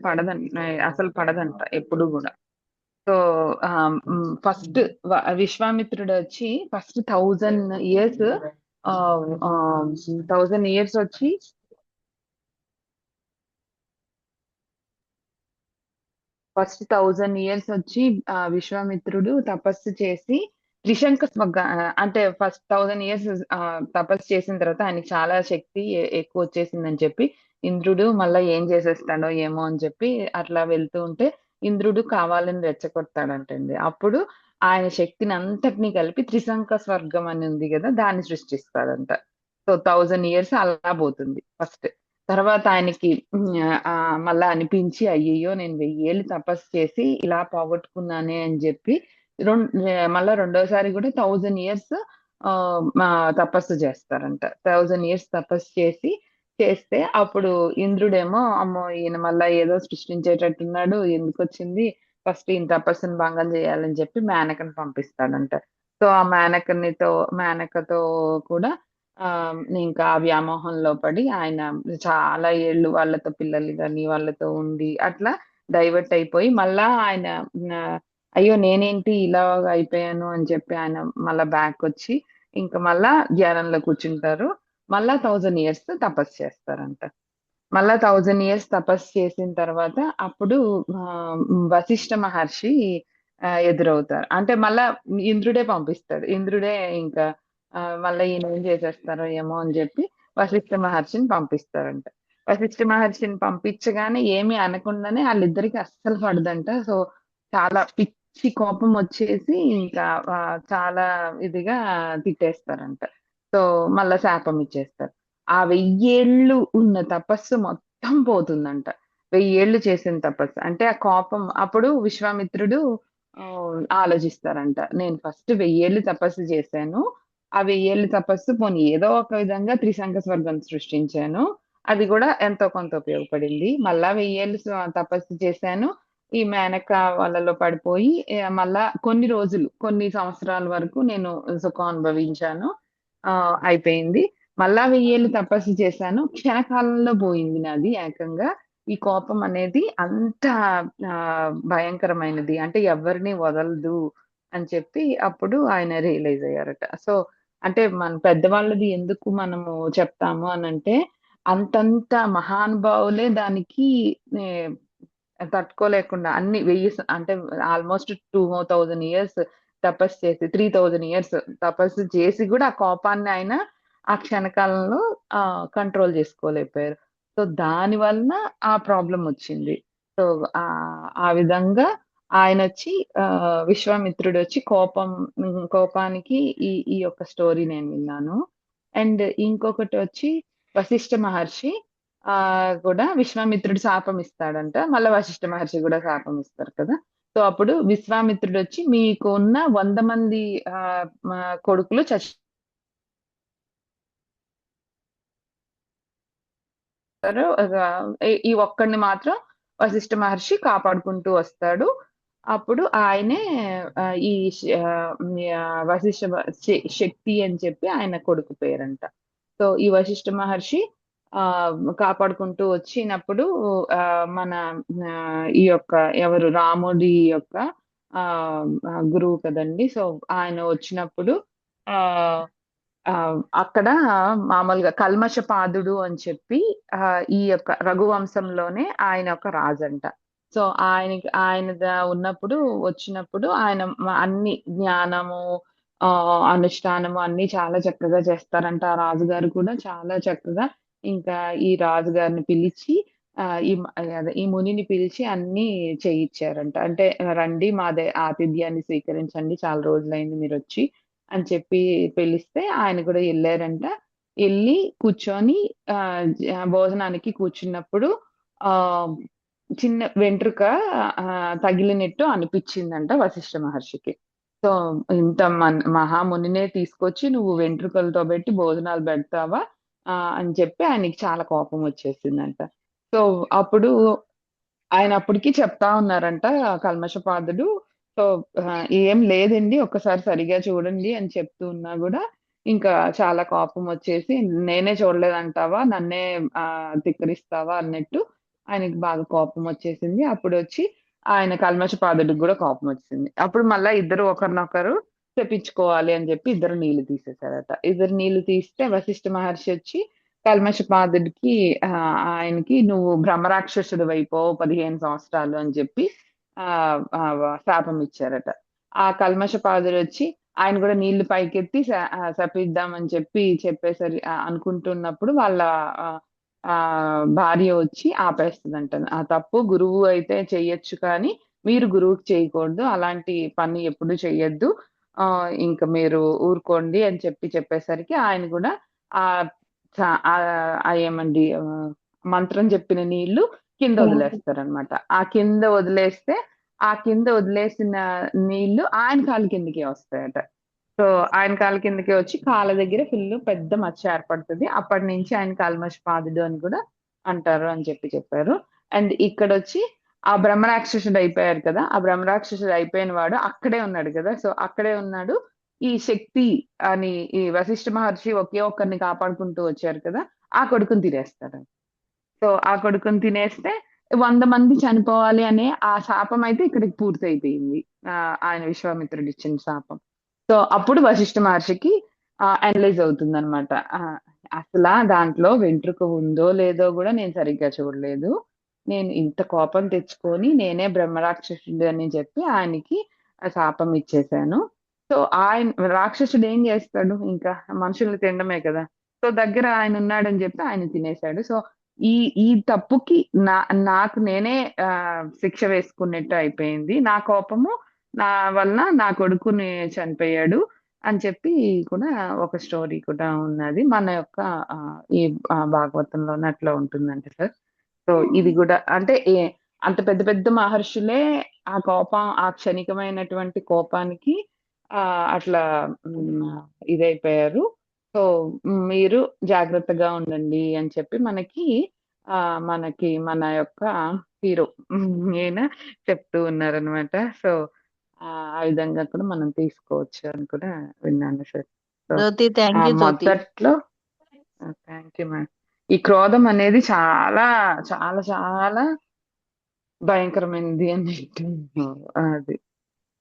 పడదంట ఎప్పుడు కూడా. సో ఫస్ట్ విశ్వామిత్రుడు వచ్చి ఫస్ట్ 1000 ఇయర్స్ 1000 ఇయర్స్ వచ్చి ఫస్ట్ 1000 ఇయర్స్ వచ్చి విశ్వామిత్రుడు తపస్సు చేసి త్రిశంక స్వర్గ అంటే ఫస్ట్ 1000 ఇయర్స్ తపస్సు చేసిన తర్వాత ఆయనకి చాలా శక్తి ఎక్కువ వచ్చేసిందని చెప్పి ఇంద్రుడు మళ్ళా ఏం చేసేస్తాడో ఏమో అని చెప్పి అట్లా వెళ్తూ ఉంటే ఇంద్రుడు కావాలని రెచ్చగొడతాడంటండి. అప్పుడు ఆయన శక్తిని అంతటినీ కలిపి త్రిశంక స్వర్గం అని ఉంది కదా, దాన్ని సృష్టిస్తాడంట. సో 1000 ఇయర్స్ అలా పోతుంది ఫస్ట్. తర్వాత ఆయనకి మళ్ళా అనిపించి అయ్యయ్యో నేను 1000 ఏళ్ళు తపస్సు చేసి ఇలా పోగొట్టుకున్నానే అని చెప్పి మళ్ళా రెండోసారి కూడా 1000 ఇయర్స్ తపస్సు చేస్తారంట. 1000 ఇయర్స్ తపస్సు చేస్తే అప్పుడు ఇంద్రుడేమో అమ్మో ఈయన మళ్ళా ఏదో సృష్టించేటట్టున్నాడు, ఎందుకు వచ్చింది, ఫస్ట్ ఈయన తపస్సును భంగం చేయాలని చెప్పి మేనకను పంపిస్తాడంట. సో ఆ మేనకతో కూడా ఆ ఇంకా ఆ వ్యామోహంలో పడి ఆయన చాలా ఏళ్ళు వాళ్ళతో పిల్లలు కానీ వాళ్ళతో ఉండి అట్లా డైవర్ట్ అయిపోయి మళ్ళా ఆయన ఆ, అయ్యో నేనేంటి ఇలా అయిపోయాను అని చెప్పి ఆయన మళ్ళా బ్యాక్ వచ్చి ఇంకా మళ్ళా ధ్యానంలో కూర్చుంటారు. మళ్ళా 1000 years తపస్సు చేస్తారంట. మళ్ళా 1000 years తపస్సు చేసిన తర్వాత అప్పుడు ఆ, వశిష్ఠ మహర్షి ఎదురవుతారు. అంటే మళ్ళా ఇంద్రుడే పంపిస్తాడు. ఇంద్రుడే ఇంకా మళ్ళా ఈయన ఏం చేసేస్తారో ఏమో అని చెప్పి వశిష్ఠ మహర్షిని పంపిస్తారంట. వశిష్ఠ మహర్షిని పంపించగానే ఏమీ అనకుండానే వాళ్ళిద్దరికి అస్సలు పడదంట. సో చాలా పిచ్చి కోపం వచ్చేసి ఇంకా ఆ, చాలా ఇదిగా తిట్టేస్తారంట. సో మళ్ళా శాపం ఇచ్చేస్తారు. ఆ 1000 ఏళ్ళు ఉన్న తపస్సు మొత్తం పోతుందంట. 1000 ఏళ్ళు చేసిన తపస్సు అంటే ఆ కోపం అప్పుడు విశ్వామిత్రుడు ఆ, ఆలోచిస్తారంట. నేను ఫస్ట్ 1000 ఏళ్ళు తపస్సు చేశాను. ఆ 1000 ఏళ్ళు తపస్సు పోనీ ఏదో ఒక విధంగా త్రిశంక స్వర్గం సృష్టించాను. అది కూడా ఎంతో కొంత ఉపయోగపడింది. మళ్ళా 1000 ఏళ్ళు తపస్సు చేశాను. ఈ మేనక వాళ్ళలో పడిపోయి మళ్ళా కొన్ని రోజులు కొన్ని సంవత్సరాల వరకు నేను సుఖం అనుభవించాను. అయిపోయింది. మళ్ళా 1000 ఏళ్ళు తపస్సు చేశాను. క్షణకాలంలో పోయింది నాది ఏకంగా. ఈ కోపం అనేది అంత భయంకరమైనది. అంటే ఎవరిని వదలదు అని చెప్పి అప్పుడు ఆయన రియలైజ్ అయ్యారట. సో అంటే మన పెద్దవాళ్ళది ఎందుకు మనము చెప్తాము అనంటే అంతంత మహానుభావులే దానికి ఏ, తట్టుకోలేకుండా అన్ని 1000 అంటే ఆల్మోస్ట్ 2000 years తపస్సు చేసి 3000 years తపస్సు చేసి కూడా ఆ కోపాన్ని ఆయన ఆ క్షణకాలంలో కంట్రోల్ చేసుకోలేకపోయారు. సో దాని వలన ఆ ప్రాబ్లం వచ్చింది. సో ఆ విధంగా ఆయన వచ్చి విశ్వామిత్రుడు వచ్చి కోపానికి ఈ యొక్క స్టోరీ నేను విన్నాను. అండ్ ఇంకొకటి వచ్చి వశిష్ఠ మహర్షి కూడా విశ్వామిత్రుడు శాపం ఇస్తాడంట. మళ్ళీ వశిష్ఠ మహర్షి కూడా శాపం ఇస్తారు కదా. సో అప్పుడు విశ్వామిత్రుడు వచ్చి మీకు ఉన్న 100 మంది ఆ కొడుకులు చస్తారు. ఈ ఒక్కడిని మాత్రం వశిష్ఠ మహర్షి కాపాడుకుంటూ వస్తాడు. అప్పుడు ఆయనే ఈ వశిష్ఠ శక్తి అని చెప్పి ఆయన కొడుకు పేరంట. సో ఈ వశిష్ఠ మహర్షి ఆ కాపాడుకుంటూ వచ్చినప్పుడు ఆ మన ఈ యొక్క ఎవరు రాముడి యొక్క ఆ గురువు కదండి. సో ఆయన వచ్చినప్పుడు ఆ ఆ అక్కడ మామూలుగా కల్మషపాదుడు అని చెప్పి ఈ యొక్క రఘువంశంలోనే ఆయన ఒక రాజంట. సో ఆయన ఉన్నప్పుడు వచ్చినప్పుడు ఆయన అన్ని జ్ఞానము అనుష్ఠానము అన్ని చాలా చక్కగా చేస్తారంట. ఆ రాజుగారు కూడా చాలా చక్కగా ఇంకా ఈ రాజుగారిని పిలిచి ఈ మునిని పిలిచి అన్ని చేయిచ్చారంట. అంటే రండి ఆతిథ్యాన్ని స్వీకరించండి, చాలా రోజులైంది మీరు వచ్చి అని చెప్పి పిలిస్తే ఆయన కూడా వెళ్ళారంట. వెళ్ళి కూర్చొని భోజనానికి కూర్చున్నప్పుడు ఆ చిన్న వెంట్రుక తగిలినట్టు అనిపించిందంట వశిష్ఠ మహర్షికి. సో ఇంత మహామునినే తీసుకొచ్చి నువ్వు వెంట్రుకలతో పెట్టి భోజనాలు పెడతావా అని చెప్పి ఆయనకి చాలా కోపం వచ్చేసిందంట. సో అప్పుడు ఆయన అప్పటికి చెప్తా ఉన్నారంట కల్మషపాదుడు. సో ఏం లేదండి ఒక్కసారి సరిగా చూడండి అని చెప్తూ ఉన్నా కూడా ఇంకా చాలా కోపం వచ్చేసి నేనే చూడలేదంటావా, నన్నే తిక్కరిస్తావా అన్నట్టు ఆయనకి బాగా కోపం వచ్చేసింది. అప్పుడు వచ్చి ఆయన కల్మషపాదుడికి కూడా కోపం వచ్చింది. అప్పుడు మళ్ళా ఇద్దరు ఒకరినొకరు తెప్పించుకోవాలి అని చెప్పి ఇద్దరు నీళ్లు తీసేశారట. ఇద్దరు నీళ్లు తీస్తే వశిష్ఠ మహర్షి వచ్చి కల్మషపాదుడికి ఆయనకి నువ్వు బ్రహ్మరాక్షసుడు అయిపోవు 15 సంవత్సరాలు అని చెప్పి ఆ శాపం ఇచ్చారట. ఆ కల్మషపాదుడు వచ్చి ఆయన కూడా నీళ్లు పైకెత్తి శపిద్దామని చెప్పేసరి అనుకుంటున్నప్పుడు వాళ్ళ భార్య వచ్చి ఆపేస్తుందంట. ఆ తప్పు గురువు అయితే చెయ్యొచ్చు కానీ మీరు గురువుకి చేయకూడదు, అలాంటి పని ఎప్పుడు చెయ్యొద్దు, ఇంకా మీరు ఊరుకోండి అని చెప్పేసరికి ఆయన కూడా ఆ ఏమండి మంత్రం చెప్పిన నీళ్లు కింద వదిలేస్తారనమాట. ఆ కింద వదిలేసిన నీళ్లు ఆయన కాలు కిందకి వస్తాయట. సో ఆయన కాలు కిందకి వచ్చి కాళ్ళ దగ్గర ఫుల్ పెద్ద మచ్చ ఏర్పడుతుంది. అప్పటి నుంచి ఆయన కల్మషపాదుడు అని కూడా అంటారు అని చెప్పారు. అండ్ ఇక్కడ వచ్చి ఆ బ్రహ్మరాక్షసుడు అయిపోయారు కదా, ఆ బ్రహ్మరాక్షసుడు అయిపోయిన వాడు అక్కడే ఉన్నాడు కదా. సో అక్కడే ఉన్నాడు. ఈ శక్తి అని ఈ వశిష్ఠ మహర్షి ఒకే ఒక్కరిని కాపాడుకుంటూ వచ్చారు కదా, ఆ కొడుకుని తినేస్తాడు. సో ఆ కొడుకుని తినేస్తే 100 మంది చనిపోవాలి అనే ఆ శాపం అయితే ఇక్కడికి పూర్తయిపోయింది. ఆయన విశ్వామిత్రుడు ఇచ్చిన శాపం. సో, అప్పుడు వశిష్ఠ మహర్షికి అనలైజ్ అవుతుందనమాట. అసలా దాంట్లో వెంట్రుక ఉందో లేదో గూడా నేను సరిగ్గా చూడలేదు. నేను ఇంత కోపం తెచ్చుకొని నేనే బ్రహ్మరాక్షసుడు అని చెప్పి ఆయనకి శాపం ఇచ్చేసాను. సో, రాక్షసుడు ఏం జేస్తాడు ఇంకా మనుషుల్ని తినడమే కదా! సో, దగ్గర ఆయనున్నాడని జెప్పి ఆయన తినేసాడు. సో, ఈ ఈ తప్పుకి నా నాకు నేనే శిక్ష వేసుకున్నట్టు అయిపోయింది. నా కోపము నా వలన నా కొడుకుని చనిపోయాడు అని చెప్పి కూడా ఒక స్టోరీ కూడా ఉన్నది. మన యొక్క ఈ భాగవతంలోనే అట్లా ఉంటుందంట సార్. సో, ఇది గూడా అంటే అంత పెద్ద పెద్ద మహర్షులే ఆ కోపం ఆ క్షణికమైనటువంటి కోపానికి అట్లా ఇదైపోయారు. సో, మీరు జాగ్రత్తగా ఉండండి అని చెప్పి మనకి మన యొక్క హీరో ఈయన చెప్తూ ఉన్నారనమాట. సో, ఆ విధంగా కూడా మనం తీసుకోవచ్చు అని కూడా విన్నాను sir. So, Jyoti, thank you Jyoti. మొదట్లో థ్యాంక్ యూ మేడం. ఈ క్రోధం అనేది చాలా, చాలా, చాలా భయంకరమైనది అన్నట్టు. అది.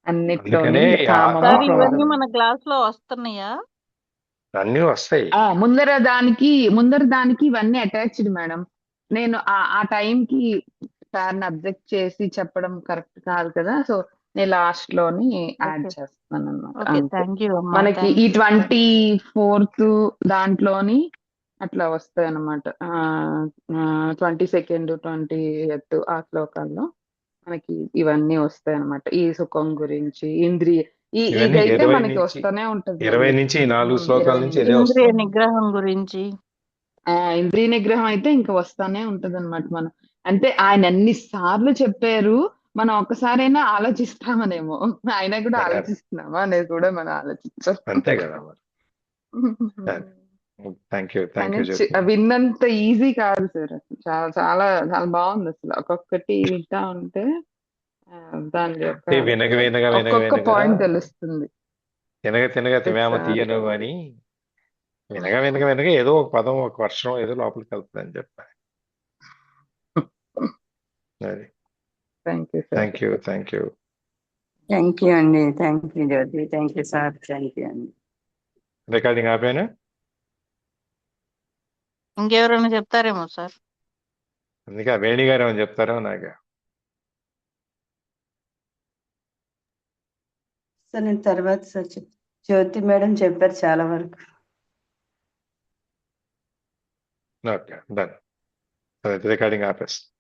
అన్నిట్లోని అందుకనే కామము, సార్ ఇవన్నీ క్రోధం. మన క్లాస్ లో వస్తున్నాయా? అన్నీ వస్తాయి. ముందర దానికి ఇవన్నీ అటాచ్డ్ మేడం. నేను ఆ టైంకి సార్‌ని అబ్జెక్ట్ చేసి చెప్పడం కరెక్ట్ కాదు కదా! సో, నేను లాస్ట్‌లోని యాడ్ ఓకే చేస్తున్నానన్నమాట. ఓకే, అంతే. థ్యాంక్ యూ అమ్మా, మనకి థ్యాంక్ ఈ యూ. 24th దాంట్లోని అట్లా వస్తాయన్నమాట. 22nd, 20th ఆ శ్లోకాల్లో మనకి ఇవన్నీ వస్తాయన్నమాట. ఈ సుఖం గురించి, ఇవన్నీ ఇదైతే 20 మనకి నుంచి వస్తూనే 20 ఉంటదిలెండి. నుంచి 4 20 శ్లోకాల నుంచి ఇదే నుంచి. ఇంద్రియ వస్తుంది. నిగ్రహం గురించి. ఇంద్రియ నిగ్రహం అయితే ఇంక వస్తానే ఉంటదన్నమాట మనం. అంటే ఆయన ఎన్ని సార్లు చెప్పారు. మనం ఒక్కసారైనా ఆలోచిస్తామనేమో. అయినా కూడా అదే. ఆలోచిస్తున్నామా అనేది కూడా మనం ఆలోచించాలి. అంతే కదా మరి. థ్యాంక్ యూ కానీ జ్యోతి. విన్నంత ఈజీ కాదు సార్. అసలు చాలా చాలా చాలా బాగుంది అసలు. ఒక్కొక్కటి వింటా ఉంటే దాని యొక్క వినగ వినగ వినగ ఒక్కొక్క వినగ పాయింట్ తెలుస్తుంది. తినగ తినగ తివేమ It's, తీయను అని వినగ వినగ వినగ ఏదో ఒక పదం ఒక వర్షం ఏదో లోపలికి వెళ్తుందని చెప్పాను. అది. Thank you sir. Thank you thank you అండి. Thank you Jyoti. Thank you sir. Thank you అండి. రికార్డింగ్ ఆపేనా? ఇంకెవరైనా చెప్తారేమో సార్. అందుకే ఆ వేణి గారు ఏమని చెప్తారో నాకు. సార్ నేను తర్వాత సార్ జ్యోతి మేడం చెప్పారు చాలా వరకు. Okay done. రికార్డింగ్ ఆపేస్తాను.